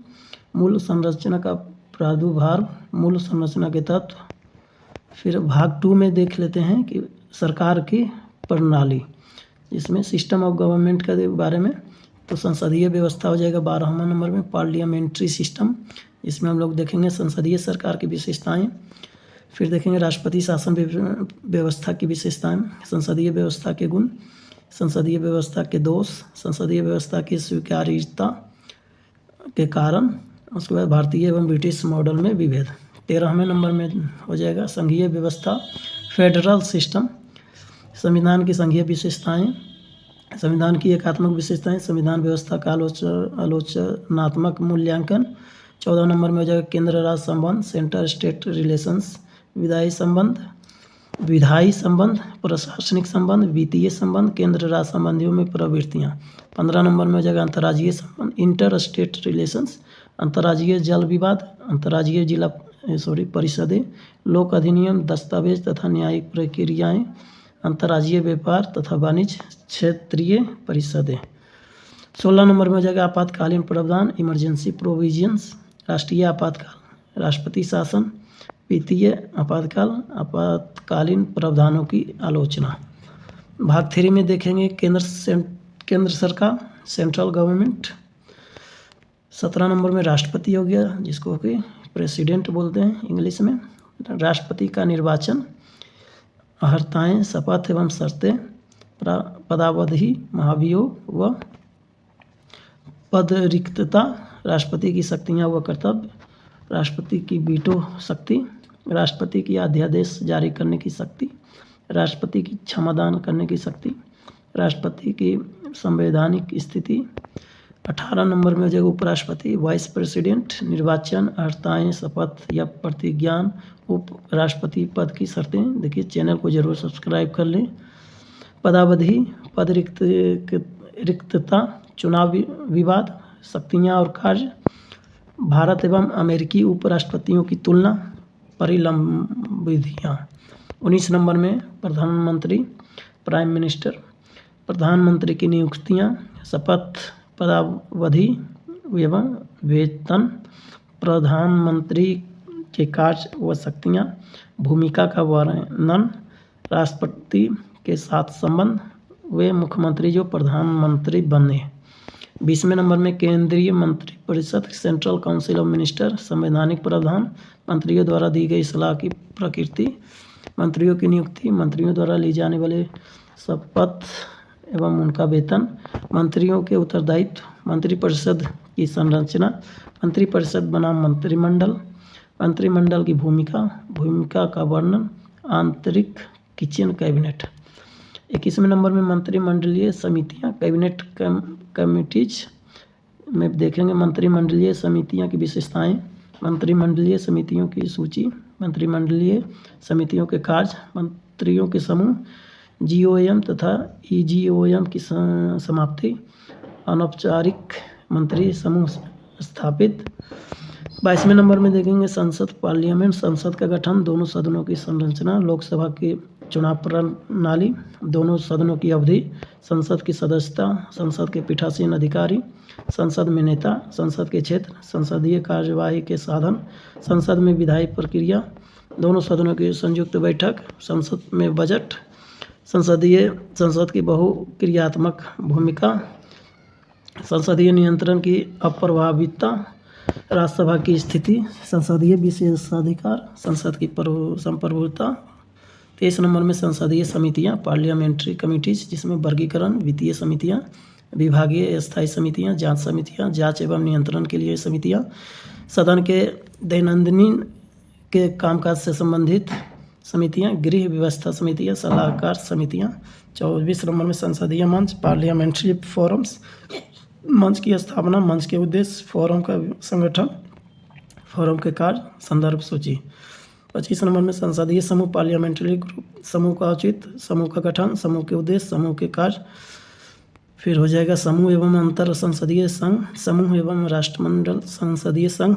[SPEAKER 1] मूल संरचना का प्रादुर्भाव, मूल संरचना के तत्व। फिर भाग 2 में देख लेते हैं कि सरकार की प्रणाली, जिसमें सिस्टम ऑफ गवर्नमेंट के बारे में। तो संसदीय व्यवस्था हो जाएगा 12वें नंबर में, पार्लियामेंट्री सिस्टम, इसमें हम लोग देखेंगे संसदीय सरकार की विशेषताएं। फिर देखेंगे राष्ट्रपति शासन व्यवस्था की विशेषताएं, संसदीय व्यवस्था के गुण, संसदीय व्यवस्था के दोष, संसदीय व्यवस्था की स्वीकार्यता के कारण। उसके बाद भारतीय एवं ब्रिटिश मॉडल में विभेद। 13वें नंबर में हो जाएगा संघीय व्यवस्था, फेडरल सिस्टम, संविधान की संघीय विशेषताएं, संविधान की एकात्मक विशेषताएं, संविधान व्यवस्था का आलोचनात्मक मूल्यांकन। 14 नंबर में हो जाएगा केंद्र राज्य संबंध, सेंटर स्टेट रिलेशंस, विधायी संबंध, प्रशासनिक संबंध, वित्तीय संबंध, केंद्र राज्य संबंधियों में प्रवृत्तियाँ। 15 नंबर में हो जाएगा अंतर्राज्यीय संबंध, इंटर स्टेट रिलेशंस, अंतर्राज्यीय जल विवाद, अंतर्राज्यीय जिला परिषदें, लोक अधिनियम, दस्तावेज तथा न्यायिक प्रक्रियाएं, अंतर्राज्यीय व्यापार तथा वाणिज्य, क्षेत्रीय परिषदें। 16 नंबर में हो जाएगा आपातकालीन प्रावधान, इमरजेंसी प्रोविजंस, राष्ट्रीय आपातकाल, राष्ट्रपति शासन, वित्तीय आपातकालीन प्रावधानों की आलोचना। भाग 3 में देखेंगे केंद्र सरकार, सेंट्रल गवर्नमेंट। 17 नंबर में राष्ट्रपति हो गया, जिसको कि प्रेसिडेंट बोलते हैं इंग्लिश में। राष्ट्रपति का निर्वाचन, अर्हताएं, शपथ एवं शर्तें, पदावधि, महाभियोग व पदरिक्तता, राष्ट्रपति की शक्तियां व कर्तव्य, राष्ट्रपति की वीटो शक्ति, राष्ट्रपति की अध्यादेश जारी करने की शक्ति, राष्ट्रपति की क्षमादान करने की शक्ति, राष्ट्रपति की संवैधानिक स्थिति। 18 नंबर में हो जाएगा उपराष्ट्रपति, वाइस प्रेसिडेंट, निर्वाचन, अर्हताएं, शपथ या प्रतिज्ञान, उप राष्ट्रपति पद की शर्तें। देखिए चैनल को जरूर सब्सक्राइब कर लें। पदावधि, पद रिक्तता, चुनाव विवाद, शक्तियाँ और कार्य, भारत एवं अमेरिकी उपराष्ट्रपतियों की तुलना, परिलंबिधियाँ। 19 नंबर में प्रधानमंत्री, प्राइम मिनिस्टर, प्रधानमंत्री की नियुक्तियाँ, शपथ, पदावधि एवं वेतन, प्रधानमंत्री के कार्य व शक्तियाँ, भूमिका का वर्णन, राष्ट्रपति के साथ संबंध, वे मुख्यमंत्री जो प्रधानमंत्री बने। 20वें नंबर में केंद्रीय मंत्रिपरिषद, सेंट्रल काउंसिल ऑफ मिनिस्टर, संवैधानिक प्रावधान, मंत्रियों द्वारा दी गई सलाह की प्रकृति, मंत्रियों की नियुक्ति, मंत्रियों द्वारा ली जाने वाले शपथ एवं उनका वेतन, मंत्रियों के उत्तरदायित्व, मंत्रिपरिषद की संरचना, मंत्रिपरिषद बनाम मंत्रिमंडल, मंत्रिमंडल की भूमिका, भूमिका का वर्णन, आंतरिक किचन कैबिनेट। 21वें नंबर में मंत्रिमंडलीय समितियां, कैबिनेट कमिटीज में देखेंगे मंत्रिमंडलीय समितियों की विशेषताएं, मंत्रिमंडलीय समितियों की सूची, मंत्रिमंडलीय समितियों के कार्य, मंत्रियों के समूह, जीओएम तथा ईजीओएम की समाप्ति, अनौपचारिक मंत्री समूह स्थापित। 22वें नंबर में देखेंगे संसद पार्लियामेंट, संसद का गठन, दोनों सदनों की संरचना, लोकसभा की चुनाव प्रणाली, दोनों सदनों की अवधि, संसद की सदस्यता, संसद के पीठासीन अधिकारी, संसद में नेता, संसद के क्षेत्र, संसदीय कार्यवाही के साधन, संसद में विधायी प्रक्रिया, दोनों सदनों की संयुक्त बैठक, संसद में बजट, संसद की बहुक्रियात्मक भूमिका, संसदीय नियंत्रण की अप्रभाविता, राज्यसभा की स्थिति, संसदीय विशेषाधिकार, संसद की संप्रभुता। 23 नंबर में संसदीय समितियां, पार्लियामेंट्री कमिटीज, जिसमें वर्गीकरण, वित्तीय समितियां, विभागीय स्थायी समितियां, जांच समितियां, जांच एवं नियंत्रण के लिए समितियां, सदन के दैनंदिन के कामकाज से संबंधित समितियां, गृह व्यवस्था समितियां, सलाहकार समितियां। 24 नंबर में संसदीय मंच, पार्लियामेंट्री फोरम्स, मंच की स्थापना, मंच के उद्देश्य, फोरम का संगठन, फोरम के कार्य, संदर्भ सूची। 25 नंबर में संसदीय समूह, पार्लियामेंट्री ग्रुप, समूह का औचित्य, समूह का गठन, समूह के उद्देश्य, समूह के कार्य। फिर हो जाएगा समूह एवं अंतर संसदीय संघ, समूह एवं राष्ट्रमंडल संसदीय संघ।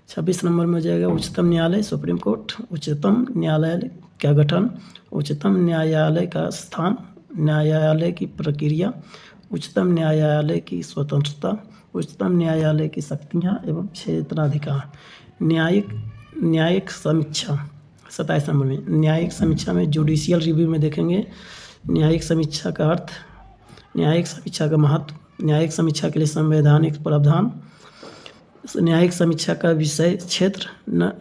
[SPEAKER 1] 26 नंबर में हो जाएगा उच्चतम न्यायालय, सुप्रीम कोर्ट, उच्चतम न्यायालय का गठन, उच्चतम न्यायालय का स्थान, न्यायालय की प्रक्रिया, उच्चतम न्यायालय की स्वतंत्रता, उच्चतम न्यायालय की शक्तियाँ एवं क्षेत्राधिकार। न्यायिक समीक्षा 27 नंबर में, न्यायिक समीक्षा में जुडिशियल रिव्यू में देखेंगे न्यायिक समीक्षा का अर्थ, न्यायिक समीक्षा का महत्व, न्यायिक समीक्षा के लिए संवैधानिक प्रावधान, न्यायिक समीक्षा का विषय क्षेत्र,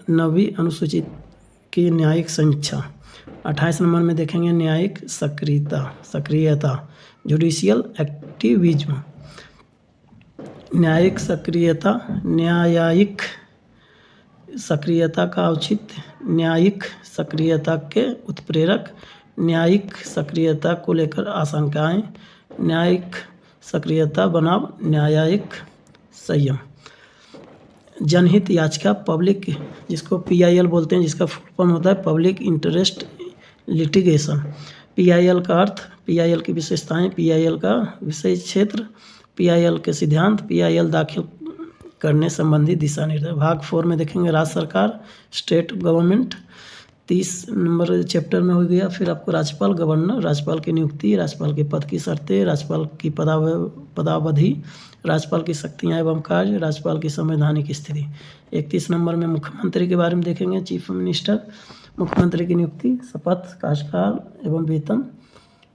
[SPEAKER 1] 9वीं अनुसूची की न्यायिक समीक्षा। 28 नंबर में देखेंगे न्यायिक सक्रियता, जुडिशियल एक्टिविज्म, न्यायिक सक्रियता का औचित्य, न्यायिक सक्रियता के उत्प्रेरक, न्यायिक सक्रियता को लेकर आशंकाएं, न्यायिक सक्रियता बनाम न्यायिक संयम। जनहित याचिका, पब्लिक, जिसको PIL बोलते हैं, जिसका फुल फॉर्म होता है पब्लिक इंटरेस्ट लिटिगेशन। PIL का अर्थ, PIL की विशेषताएं, PIL का विषय क्षेत्र, PIL के सिद्धांत, PIL दाखिल करने संबंधी दिशा निर्देश। भाग 4 में देखेंगे राज्य सरकार, स्टेट गवर्नमेंट। 30 नंबर चैप्टर में हो गया। फिर आपको राज्यपाल, गवर्नर, राज्यपाल की नियुक्ति, राज्यपाल के पद की शर्तें, राज्यपाल की पदावधि, राज्यपाल की शक्तियाँ एवं कार्य, राज्यपाल की संवैधानिक स्थिति। 31 नंबर में मुख्यमंत्री के बारे में देखेंगे, चीफ मिनिस्टर, मुख्यमंत्री की नियुक्ति, शपथ, कार्यकाल एवं वेतन,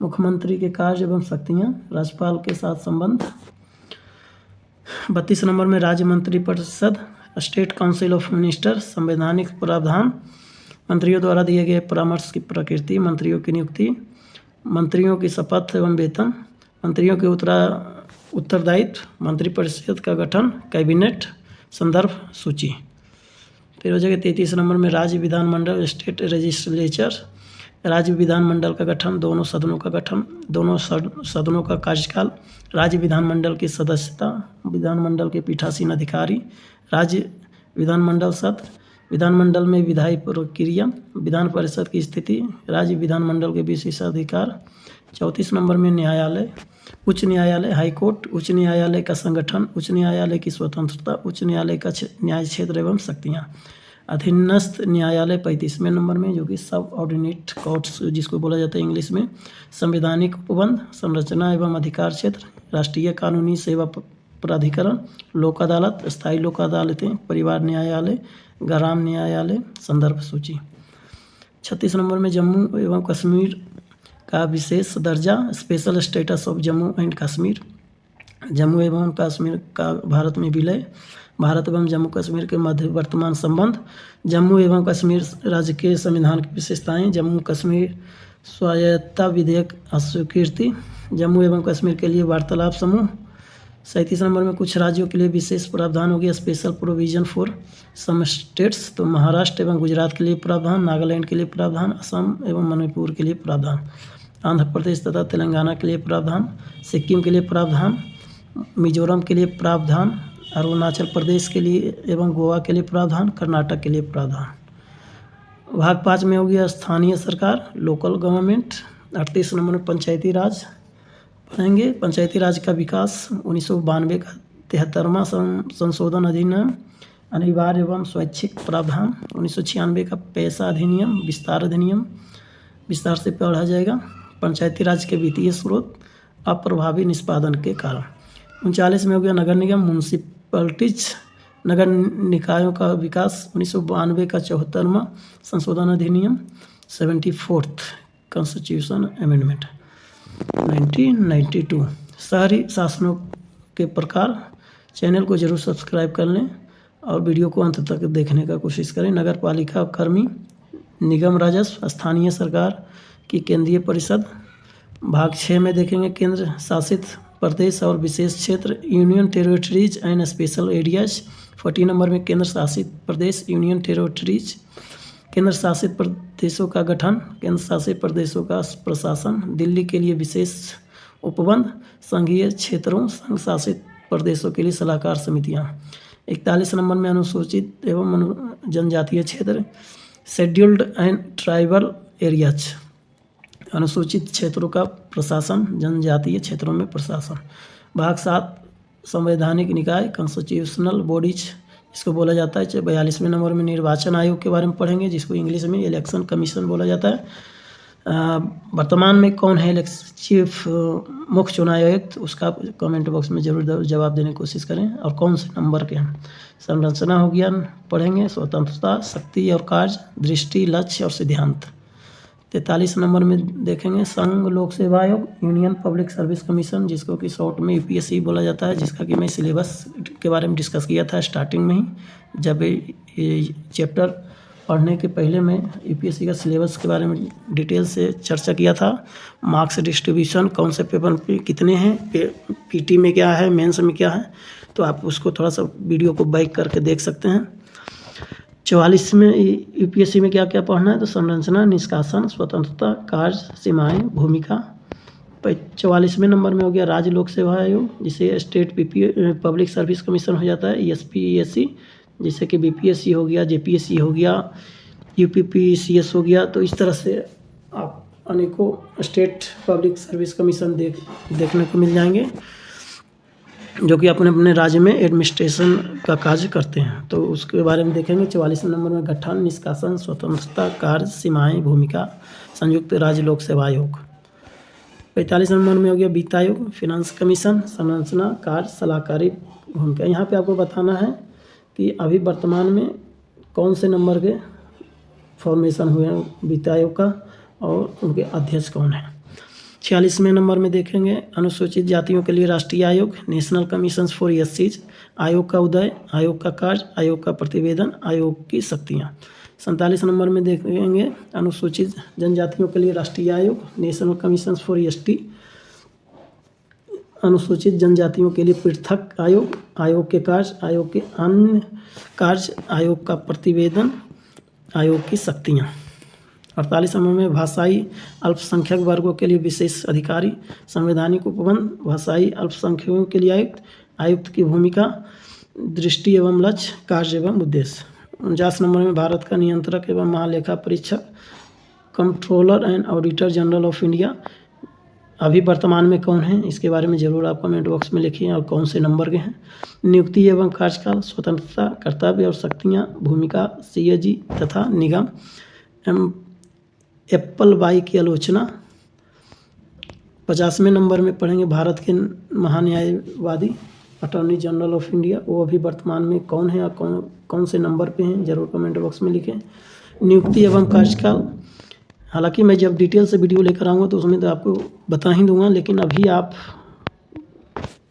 [SPEAKER 1] मुख्यमंत्री के कार्य एवं शक्तियाँ, राज्यपाल के साथ संबंध। 32 नंबर में राज्य मंत्रिपरिषद, स्टेट काउंसिल ऑफ मिनिस्टर, संवैधानिक प्रावधान, मंत्रियों द्वारा दिए गए परामर्श की प्रकृति, मंत्रियों की नियुक्ति, मंत्रियों की शपथ एवं वेतन, मंत्रियों के उत्तरदायित्व, मंत्रिपरिषद का गठन, कैबिनेट, संदर्भ सूची। फिर हो जाएगा 33 नंबर में राज्य विधानमंडल, स्टेट लेजिस्लेचर, राज्य विधानमंडल का गठन, दोनों सदनों का गठन, दोनों सदनों का कार्यकाल, राज्य विधानमंडल की सदस्यता, विधानमंडल के पीठासीन अधिकारी, राज्य विधानमंडल सत्र, विधानमंडल में विधायी प्रक्रिया, विधान परिषद की स्थिति, राज्य विधानमंडल के विशेषाधिकार। 34 नंबर में न्यायालय, उच्च न्यायालय, हाईकोर्ट, उच्च न्यायालय का संगठन, उच्च न्यायालय की स्वतंत्रता, उच्च न्यायालय का न्याय क्षेत्र एवं शक्तियाँ। अधीनस्थ न्यायालय 35वें नंबर में, जो कि सब ऑर्डिनेट कोर्ट्स जिसको बोला जाता है इंग्लिश में, संवैधानिक उपबंध, संरचना एवं अधिकार क्षेत्र, राष्ट्रीय कानूनी सेवा प्राधिकरण, लोक अदालत, स्थायी लोक अदालतें, परिवार न्यायालय, ग्राम न्यायालय, संदर्भ सूची। 36 नंबर में जम्मू एवं कश्मीर का विशेष दर्जा, special status of Jammu and Kashmir. Jammu एवं कश्मीर का भारत में विलय, भारत एवं जम्मू कश्मीर के मध्य वर्तमान संबंध, जम्मू एवं कश्मीर राज्य के संविधान की विशेषताएं, जम्मू कश्मीर स्वायत्तता विधेयक अस्वीकृति, जम्मू एवं कश्मीर के लिए वार्तालाप समूह। 37 नंबर में कुछ राज्यों के लिए विशेष प्रावधान हो गया, special provision for some states, तो महाराष्ट्र एवं गुजरात के लिए प्रावधान, नागालैंड के लिए प्रावधान, असम एवं मणिपुर के लिए प्रावधान, आंध्र प्रदेश तथा तेलंगाना के लिए प्रावधान, सिक्किम के लिए प्रावधान, मिजोरम के लिए प्रावधान, अरुणाचल प्रदेश के लिए एवं गोवा के लिए प्रावधान, कर्नाटक के लिए प्रावधान। भाग 5 में हो गया स्थानीय सरकार, लोकल गवर्नमेंट। 38 नंबर में पंचायती राज पढ़ेंगे। पंचायती राज का विकास 1992 का 73वां संशोधन अधिनियम, अनिवार्य एवं स्वैच्छिक प्रावधान, 1996 का पैसा अधिनियम, विस्तार अधिनियम, विस्तार से पढ़ा जाएगा। पंचायती राज के वित्तीय स्रोत अप्रभावी निष्पादन के कारण। 39 में हो गया नगर निगम, म्यूनसिपैलिटीज, नगर निकायों का विकास, 1992 का 74वां संशोधन अधिनियम, 74th कॉन्स्टिट्यूशन अमेंडमेंट, 1992। शहरी शासनों के प्रकार। चैनल को जरूर सब्सक्राइब कर लें और वीडियो को अंत तक देखने का कोशिश करें। नगर पालिका कर्मी, निगम राजस्व, स्थानीय सरकार की केंद्रीय परिषद। भाग 6 में देखेंगे केंद्र शासित प्रदेश और विशेष क्षेत्र, union territories and special areas. 40 number में केंद्र शासित प्रदेश, यूनियन टेरिटरीज। केंद्र शासित प्रदेशों का गठन, केंद्र शासित प्रदेशों का प्रशासन, दिल्ली के लिए विशेष उपबंध, संघीय क्षेत्रों, संघ शासित प्रदेशों के लिए सलाहकार समितियां। 41 नंबर में अनुसूचित एवं जनजातीय क्षेत्र, शेड्यूल्ड एंड ट्राइबल एरियाज, अनुसूचित क्षेत्रों का प्रशासन, जनजातीय क्षेत्रों में प्रशासन। भाग 7 संवैधानिक निकाय, कॉन्स्टिट्यूशनल बॉडीज इसको बोला जाता है। 42वें नंबर में निर्वाचन आयोग के बारे में पढ़ेंगे, जिसको इंग्लिश में इलेक्शन कमीशन बोला जाता है। वर्तमान में कौन है चीफ मुख्य चुनाव आयुक्त, उसका कमेंट बॉक्स में जरूर जवाब देने की कोशिश करें, और कौन से नंबर के हैं। संरचना हो गया पढ़ेंगे, स्वतंत्रता, शक्ति और कार्य, दृष्टि, लक्ष्य और सिद्धांत। 43 नंबर में देखेंगे संघ लोक सेवा आयोग, यूनियन पब्लिक सर्विस कमीशन, जिसको कि शॉर्ट में यूपीएससी बोला जाता है, जिसका कि मैं सिलेबस के बारे में डिस्कस किया था स्टार्टिंग में ही, जब ये चैप्टर पढ़ने के पहले मैं यूपीएससी का सिलेबस के बारे में डिटेल से चर्चा किया था। मार्क्स डिस्ट्रीब्यूशन, कौन से पेपर पे कितने हैं, पीटी में क्या है, मेंस में क्या है, तो आप उसको थोड़ा सा वीडियो को बैक करके देख सकते हैं। 44 में यूपीएससी में क्या क्या पढ़ना है, तो संरचना, निष्कासन, स्वतंत्रता, कार्य, सीमाएं, भूमिका। 44वें नंबर में हो गया राज्य लोक सेवा आयोग, जिसे स्टेट पब्लिक सर्विस कमीशन हो जाता है, ESPSC, जिससे कि बीपीएससी हो गया, जेपीएससी हो गया, यूपीपीसीएस हो गया। तो इस तरह से आप अनेकों स्टेट पब्लिक सर्विस कमीशन देखने को मिल जाएंगे, जो कि अपने अपने राज्य में एडमिनिस्ट्रेशन का कार्य करते हैं, तो उसके बारे में देखेंगे। 44वें नंबर में गठन, निष्कासन, स्वतंत्रता, कार्य, सीमाएं, भूमिका, संयुक्त राज्य लोक सेवा आयोग। 45 नंबर में हो गया वित्त आयोग, फिनांस कमीशन, संरचना, कार्य, सलाहकारी, भूमिका। यहाँ पे आपको बताना है कि अभी वर्तमान में कौन से नंबर के फॉर्मेशन हुए हैं वित्त आयोग का, और उनके अध्यक्ष कौन है। 46वें नंबर में देखेंगे अनुसूचित जातियों के लिए राष्ट्रीय आयोग, नेशनल कमीशन फॉर एससीज, आयोग का उदय, आयोग का कार्य, आयोग का प्रतिवेदन, आयोग की शक्तियाँ। 47 नंबर में देखेंगे अनुसूचित जनजातियों के लिए राष्ट्रीय आयोग, नेशनल कमीशन फॉर एसटी, अनुसूचित जनजातियों के लिए पृथक आयोग, आयोग के कार्य, आयोग के अन्य कार्य, आयोग का प्रतिवेदन, आयोग की शक्तियाँ। 48 नंबर में भाषाई अल्पसंख्यक वर्गों के लिए विशेष अधिकारी, संवैधानिक उपबंध, भाषाई अल्पसंख्यकों के लिए आयुक्त, आयुक्त की भूमिका, दृष्टि एवं लक्ष्य, कार्य एवं उद्देश्य। 49 नंबर में भारत का नियंत्रक एवं महालेखा परीक्षक, controller and auditor general of India, अभी वर्तमान में कौन है, इसके बारे में जरूर आप कमेंट बॉक्स में लिखिए और कौन से नंबर के हैं। नियुक्ति एवं कार्यकाल, स्वतंत्रता, कर्तव्य और शक्तियाँ, भूमिका, सीएजी तथा निगम। एप्पल बाई की आलोचना। 50वें नंबर में पढ़ेंगे भारत के महान्यायवादी, अटॉर्नी जनरल ऑफ इंडिया, वो अभी वर्तमान में कौन है और कौन से नंबर पे हैं, जरूर कमेंट बॉक्स में लिखें। नियुक्ति एवं कार्यकाल, हालांकि मैं जब डिटेल से वीडियो लेकर आऊँगा तो उसमें तो आपको बता ही दूंगा, लेकिन अभी आप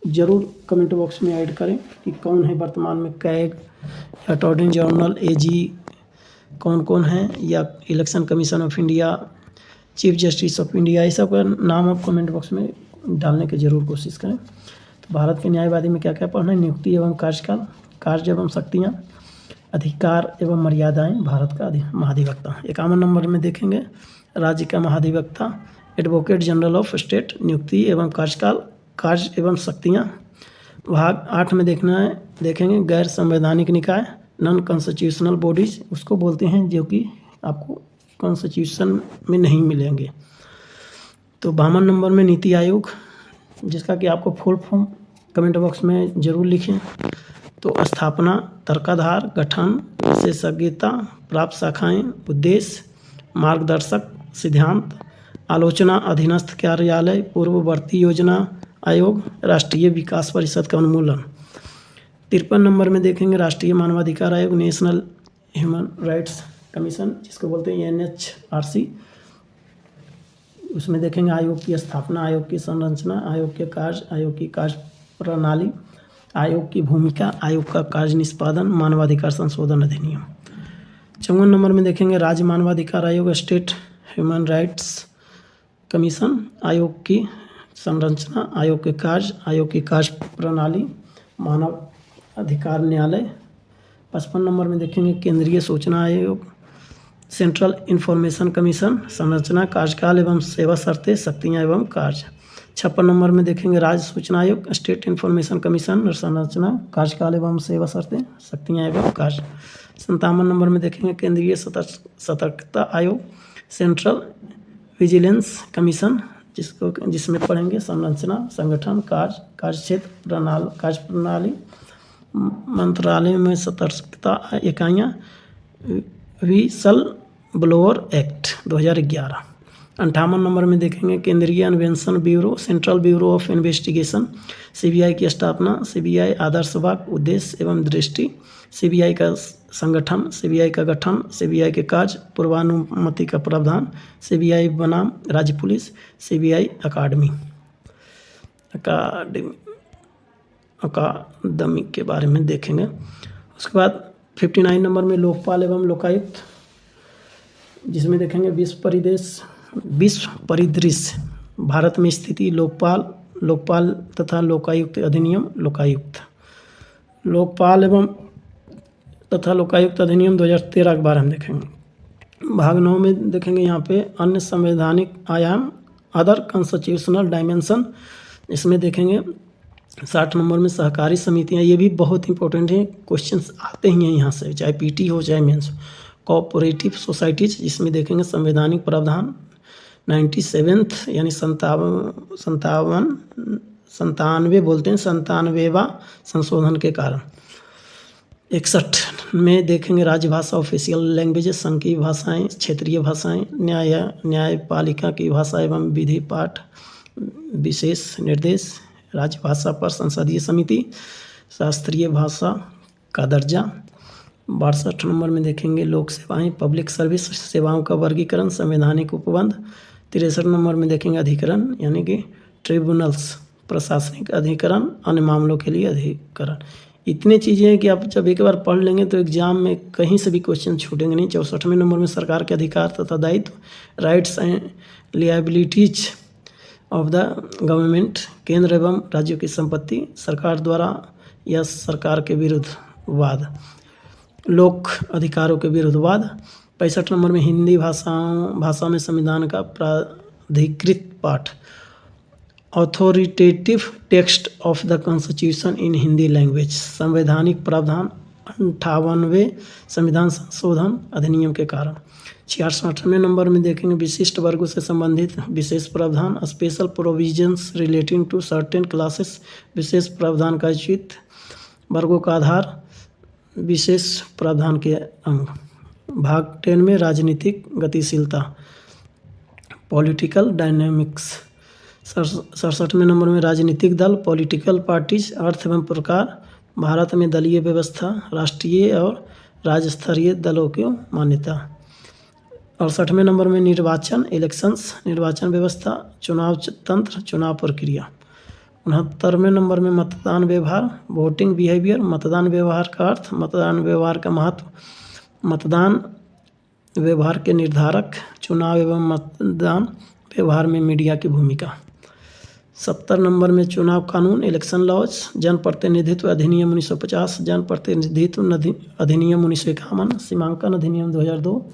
[SPEAKER 1] ज़रूर कमेंट बॉक्स में ऐड करें कि कौन है वर्तमान में कैग, अटॉर्नी जनरल, एजी कौन कौन है, या election commission of India, chief justice of India, ये सब का नाम आप कमेंट बॉक्स में डालने की ज़रूर कोशिश करें। तो भारत के न्यायवादी में क्या क्या पढ़ना है? नियुक्ति एवं कार्यकाल, कार्य एवं शक्तियाँ, अधिकार एवं मर्यादाएं, भारत का महाधिवक्ता। 51 नंबर में देखेंगे राज्य का महाधिवक्ता, एडवोकेट जनरल ऑफ स्टेट, नियुक्ति एवं कार्यकाल, कार्य एवं शक्तियाँ। भाग 8 में देखेंगे गैर संवैधानिक निकाय, नॉन कॉन्स्टिट्यूशनल बॉडीज, उसको बोलते हैं जो कि आपको कॉन्स्टिट्यूशन में नहीं मिलेंगे। तो 52 नंबर में नीति आयोग, जिसका कि आपको फुल फॉर्म कमेंट बॉक्स में ज़रूर लिखें। तो स्थापना, तर्काधार, गठन, विशेषज्ञता, प्राप्त शाखाएं, उद्देश्य, मार्गदर्शक, सिद्धांत, आलोचना, अधीनस्थ कार्यालय, पूर्ववर्ती योजना आयोग, राष्ट्रीय विकास परिषद का उन्मूलन। 53 नंबर में देखेंगे राष्ट्रीय मानवाधिकार आयोग, नेशनल ह्यूमन राइट्स कमीशन, जिसको बोलते हैं NHRC। उसमें देखेंगे आयोग की स्थापना, आयोग की संरचना, आयोग के कार्य, आयोग की कार्य प्रणाली, आयोग की भूमिका, आयोग का कार्य निष्पादन, मानवाधिकार संशोधन अधिनियम। 54 नंबर में देखेंगे राज्य मानवाधिकार आयोग, स्टेट ह्यूमन राइट्स कमीशन, आयोग की संरचना, आयोग के कार्य, आयोग की कार्य प्रणाली, मानव अधिकार न्यायालय। 55 नंबर में देखेंगे केंद्रीय सूचना आयोग, सेंट्रल इंफॉर्मेशन कमीशन, संरचना, कार्यकाल एवं सेवा शर्तें, शक्तियाँ एवं कार्य। 56 नंबर में देखेंगे राज्य सूचना आयोग, स्टेट इंफॉर्मेशन कमीशन, संरचना, कार्यकाल एवं सेवा शर्तें, शक्तियाँ एवं कार्य। 57 नंबर में देखेंगे केंद्रीय सतर्कता आयोग, सेंट्रल विजिलेंस कमीशन, जिसमें पढ़ेंगे संरचना, संगठन, कार्यक्षेत्र, कार्य प्रणाली, मंत्रालय में सतर्कता इकाइयाँ, विसल ब्लोअर एक्ट 2011। 58 नंबर में देखेंगे केंद्रीय अन्वेषण bureau, central bureau of investigation, CBI की स्थापना, CBI आदर्श वाक्य, उद्देश्य एवं दृष्टि, CBI का संगठन, CBI का गठन, CBI के कार्य, पूर्वानुमति का प्रावधान, CBI बनाम राज्य पुलिस, CBI अकादमी के बारे में देखेंगे। उसके बाद 59 नंबर में लोकपाल एवं लोकायुक्त, जिसमें देखेंगे विश्व परिदृश्य, भारत में स्थिति, लोकपाल तथा लोकायुक्त अधिनियम, लोकपाल एवं तथा लोकायुक्त अधिनियम 2013 के बारे में देखेंगे। भाग 9 में देखेंगे यहाँ पे अन्य संवैधानिक आयाम, अदर कॉन्स्टिट्यूशनल डायमेंशन, इसमें देखेंगे 60 नंबर में सहकारी समितियाँ, ये भी बहुत इंपॉर्टेंट है, क्वेश्चंस आते ही हैं यहाँ से, चाहे PT हो चाहे मेंस। कोऑपरेटिव सोसाइटीज, जिसमें देखेंगे संवैधानिक प्रावधान 97 यानी 97 बोलते हैं, 97वां संशोधन के कारण। 61 में देखेंगे राजभाषा, ऑफिशियल लैंग्वेजेस, संघीय भाषाएं, क्षेत्रीय भाषाएं, न्यायपालिका की भाषा एवं विधि पाठ, विशेष निर्देश, राजभाषा पर संसदीय समिति, शास्त्रीय भाषा का दर्जा। 62 नंबर में देखेंगे लोक सेवाएं, पब्लिक सर्विस, सेवाओं का वर्गीकरण, संवैधानिक उपबंध। 63 नंबर में देखेंगे अधिकरण यानी कि ट्रिब्यूनल्स, प्रशासनिक अधिकरण, अन्य मामलों के लिए अधिकरण। इतनी चीज़ें हैं कि आप जब एक बार पढ़ लेंगे तो एग्जाम में कहीं से भी क्वेश्चन छूटेंगे नहीं। 64वें नंबर में सरकार के अधिकार तथा दायित्व, rights and liabilities of the government, केंद्र एवं राज्यों की संपत्ति, सरकार द्वारा या सरकार के विरुद्ध वाद, लोक अधिकारों के विरुद्ध वाद। 65 नंबर में हिंदी भाषा में संविधान का प्राधिकृत पाठ, authoritative text of the constitution in Hindi language, संवैधानिक प्रावधान 58वें संविधान संशोधन अधिनियम के कारण। 66वें नंबर में देखेंगे विशिष्ट वर्गों से संबंधित विशेष प्रावधान, special provisions relating to certain classes, विशेष प्रावधान का उचित वर्गों का आधार, विशेष प्रावधान के अंग। भाग 10 में राजनीतिक गतिशीलता, पॉलिटिकल डायनेमिक्स। 67वें नंबर में राजनीतिक दल, पॉलिटिकल पार्टीज, अर्थ एवं प्रकार, भारत में दलीय व्यवस्था, राष्ट्रीय और राज्य स्तरीय दलों की मान्यता। 68वें नंबर में निर्वाचन इलेक्शंस, निर्वाचन व्यवस्था, चुनाव तंत्र, चुनाव प्रक्रिया। 69वें नंबर में मतदान व्यवहार, वोटिंग बिहेवियर, मतदान व्यवहार का अर्थ, मतदान व्यवहार का महत्व, मतदान व्यवहार के निर्धारक, चुनाव एवं मतदान व्यवहार में मीडिया की भूमिका। 70 नंबर में चुनाव कानून इलेक्शन लॉज, जन प्रतिनिधित्व अधिनियम 1950, जन प्रतिनिधित्व अधिनियम 1951, सीमांकन अधिनियम 2002,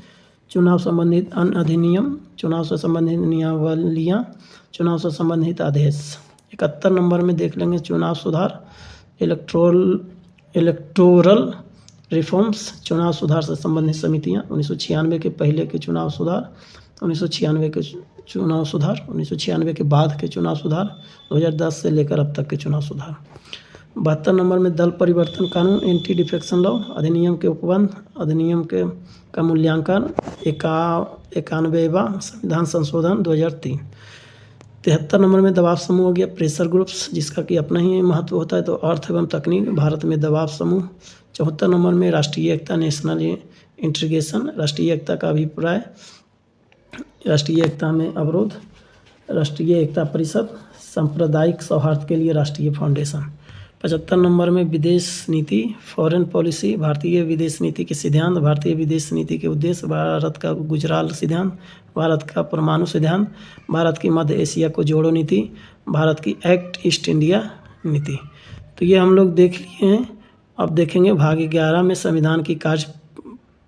[SPEAKER 1] चुनाव संबंधित अन्य अधिनियम, चुनाव से संबंधित नियमावलियाँ, चुनाव से संबंधित आदेश। 71 नंबर में देख लेंगे चुनाव सुधार, इलेक्टोरल रिफॉर्म्स, चुनाव सुधार से संबंधित समितियाँ, 1996 के पहले के चुनाव सुधार, 1996 के चुनाव सुधार, 1996 के बाद के चुनाव सुधार, 2010 से लेकर अब तक के चुनाव सुधार। 72 नंबर में दल परिवर्तन कानून, एंटी डिफेक्शन लॉ, अधिनियम के उपबंध, अधिनियम के का मूल्यांकन, 91वां संविधान संशोधन 2003। 73 नंबर में दबाव समूह हो गया, प्रेशर ग्रुप्स, जिसका कि अपना ही महत्व होता है, तो अर्थ एवं तकनीक, भारत में दबाव समूह। 74 नंबर में राष्ट्रीय एकता, नेशनल इंटीग्रेशन, राष्ट्रीय एकता का अभिप्राय, राष्ट्रीय एकता में अवरोध, राष्ट्रीय एकता परिषद, सांप्रदायिक सौहार्द के लिए राष्ट्रीय फाउंडेशन। 75 नंबर में विदेश नीति, फॉरेन पॉलिसी, भारतीय विदेश नीति के सिद्धांत, भारतीय विदेश नीति के उद्देश्य, भारत का गुजराल सिद्धांत, भारत का परमाणु सिद्धांत, भारत की मध्य एशिया को जोड़ो नीति, भारत की एक्ट ईस्ट इंडिया नीति। तो ये हम लोग देख लिए हैं। अब देखेंगे भाग 11 में संविधान की कार्य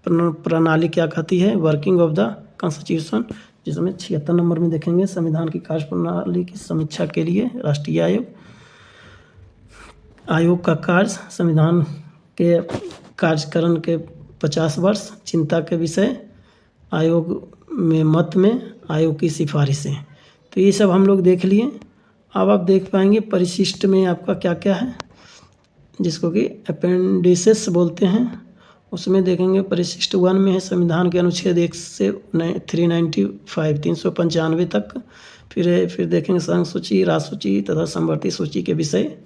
[SPEAKER 1] प्रणाली क्या कहती है, वर्किंग ऑफ द कॉन्स्टिट्यूशन, जिसमें 76 नंबर में देखेंगे संविधान की कार्य प्रणाली की समीक्षा के लिए राष्ट्रीय आयोग का कार्य, संविधान के कार्यकरण के 50 वर्ष, चिंता के विषय, आयोग में मत में आयोग की सिफारिशें। तो ये सब हम लोग देख लिए। अब आप देख पाएंगे परिशिष्ट में आपका क्या क्या है, जिसको कि अपेंडिसेस बोलते हैं। उसमें देखेंगे परिशिष्ट 1 में है संविधान के अनुच्छेद 1 से 395 तक। फिर देखेंगे संघ सूची, राज्य सूची तथा समवर्ती सूची के विषय।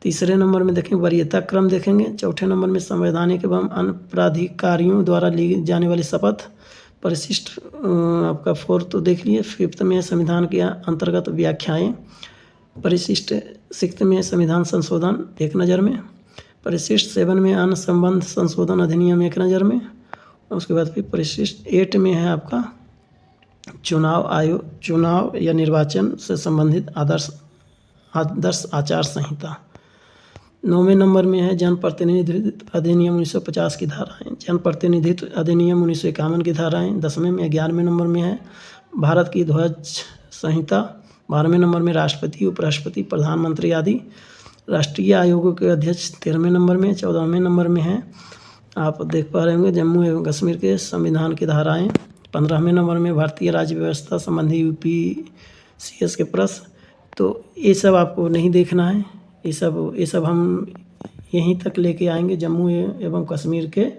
[SPEAKER 1] तीसरे नंबर में देखेंगे वरीयता क्रम देखेंगे। चौथे नंबर में संवैधानिक एवं अन्य प्राधिकारियों द्वारा ली जाने वाली शपथ। परिशिष्ट आपका 4 तो देख लिए। 5th में संविधान के अंतर्गत व्याख्याएं। परिशिष्ट 6 में संविधान संशोधन एक नज़र में। परिशिष्ट 7 में अन्य संबंध संशोधन अधिनियम एक नज़र में। उसके बाद फिर परिशिष्ट 8 में है आपका चुनाव या निर्वाचन से संबंधित आदर्श आचार संहिता। 9वें नंबर में है जन प्रतिनिधित्व अधिनियम 1950 की धाराएं, जन प्रतिनिधित्व अधिनियम 1951 की धाराएं। 10वें में 11वें नंबर में है भारत की ध्वज संहिता। 12वें नंबर में राष्ट्रपति, उपराष्ट्रपति, प्रधानमंत्री आदि। राष्ट्रीय आयोगों के अध्यक्ष 13वें नंबर में। 14वें नंबर में है आप देख पा रहे होंगे जम्मू एवं कश्मीर के संविधान की धाराएं। 15वें नंबर में भारतीय राज्य व्यवस्था संबंधी यूपीसीएस के प्रश्न। तो ये सब आपको नहीं देखना है, ये सब हम यहीं तक लेके आएंगे, जम्मू एवं कश्मीर के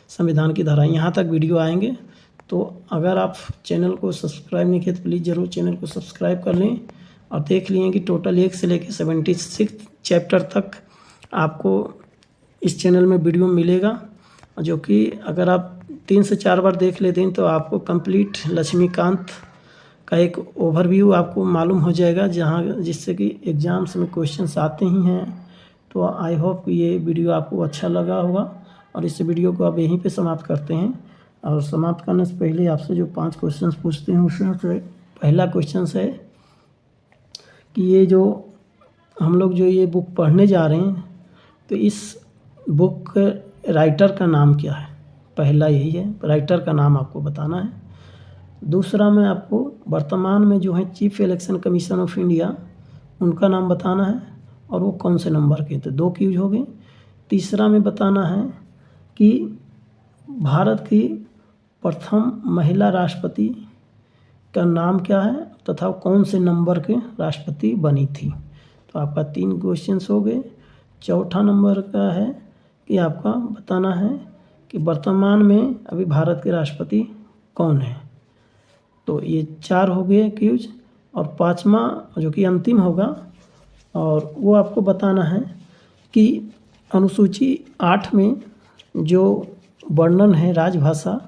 [SPEAKER 1] संविधान की धाराएं यहाँ तक वीडियो आएंगे। तो अगर आप चैनल को सब्सक्राइब नहीं किए तो प्लीज़ ज़रूर चैनल को सब्सक्राइब कर लें। और देख लिए कि टोटल 1 से लेकर 76 चैप्टर तक आपको इस चैनल में वीडियो मिलेगा, जो कि अगर आप 3 से 4 बार देख लेते हैं तो आपको कंप्लीट लक्ष्मीकांत का एक ओवरव्यू आपको मालूम हो जाएगा, जिससे कि एग्ज़ाम्स में क्वेश्चंस आते ही हैं। तो आई होप ये वीडियो आपको अच्छा लगा होगा और इस वीडियो को आप यहीं पे समाप्त करते हैं। और समाप्त करने से पहले आपसे जो 5 क्वेश्चंस पूछते हैं उसमें से पहला क्वेश्चन है कि ये जो हम लोग जो ये बुक पढ़ने जा रहे हैं तो इस बुक राइटर का नाम क्या है। पहला यही है, राइटर का नाम आपको बताना है। दूसरा में आपको वर्तमान में जो है chief election commission of India उनका नाम बताना है और वो कौन से नंबर के, तो 2 क्यूज हो गए। तीसरा में बताना है कि भारत की प्रथम महिला राष्ट्रपति का नाम क्या है तथा कौन से नंबर के राष्ट्रपति बनी थी। तो आपका 3 क्वेश्चंस हो गए। चौथा नंबर का है कि आपका बताना है कि वर्तमान में अभी भारत के राष्ट्रपति कौन है। तो ये 4 हो गए क्यूज। और 5वां जो कि अंतिम होगा और वो आपको बताना है कि अनुसूची 8 में जो वर्णन है राजभाषा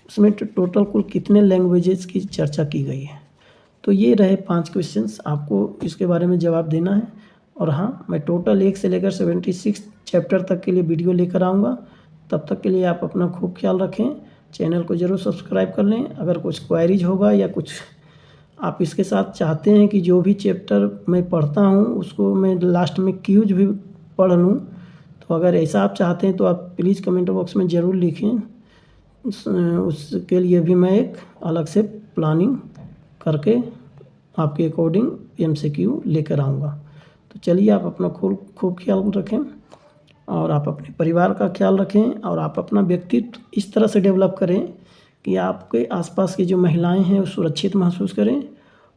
[SPEAKER 1] उसमें टोटल कुल कितने लैंग्वेजेस की चर्चा की गई है। तो ये रहे 5 क्वेश्चंस, आपको इसके बारे में जवाब देना है। और हाँ, मैं टोटल 1 से लेकर 76 चैप्टर तक के लिए वीडियो लेकर आऊँगा। तब तक के लिए आप अपना खूब ख्याल रखें, चैनल को ज़रूर सब्सक्राइब कर लें। अगर कुछ क्वेरीज होगा या कुछ आप इसके साथ चाहते हैं कि जो भी चैप्टर मैं पढ़ता हूँ उसको मैं लास्ट में क्यूज भी पढ़ लूँ, तो अगर ऐसा आप चाहते हैं तो आप प्लीज़ कमेंट बॉक्स में ज़रूर लिखें। उसके लिए भी मैं एक अलग से प्लानिंग करके आपके अकॉर्डिंग MCQ लेकर आऊँगा। तो चलिए, आप अपना खूब ख्याल रखें और आप अपने परिवार का ख्याल रखें और आप अपना व्यक्तित्व इस तरह से डेवलप करें कि आपके आसपास की जो महिलाएं हैं वो सुरक्षित महसूस करें।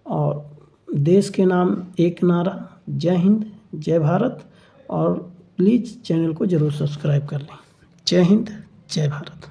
[SPEAKER 1] और देश के नाम एक नारा, जय हिंद, जय भारत। और प्लीज़ चैनल को ज़रूर सब्सक्राइब कर लें। जय हिंद, जय भारत।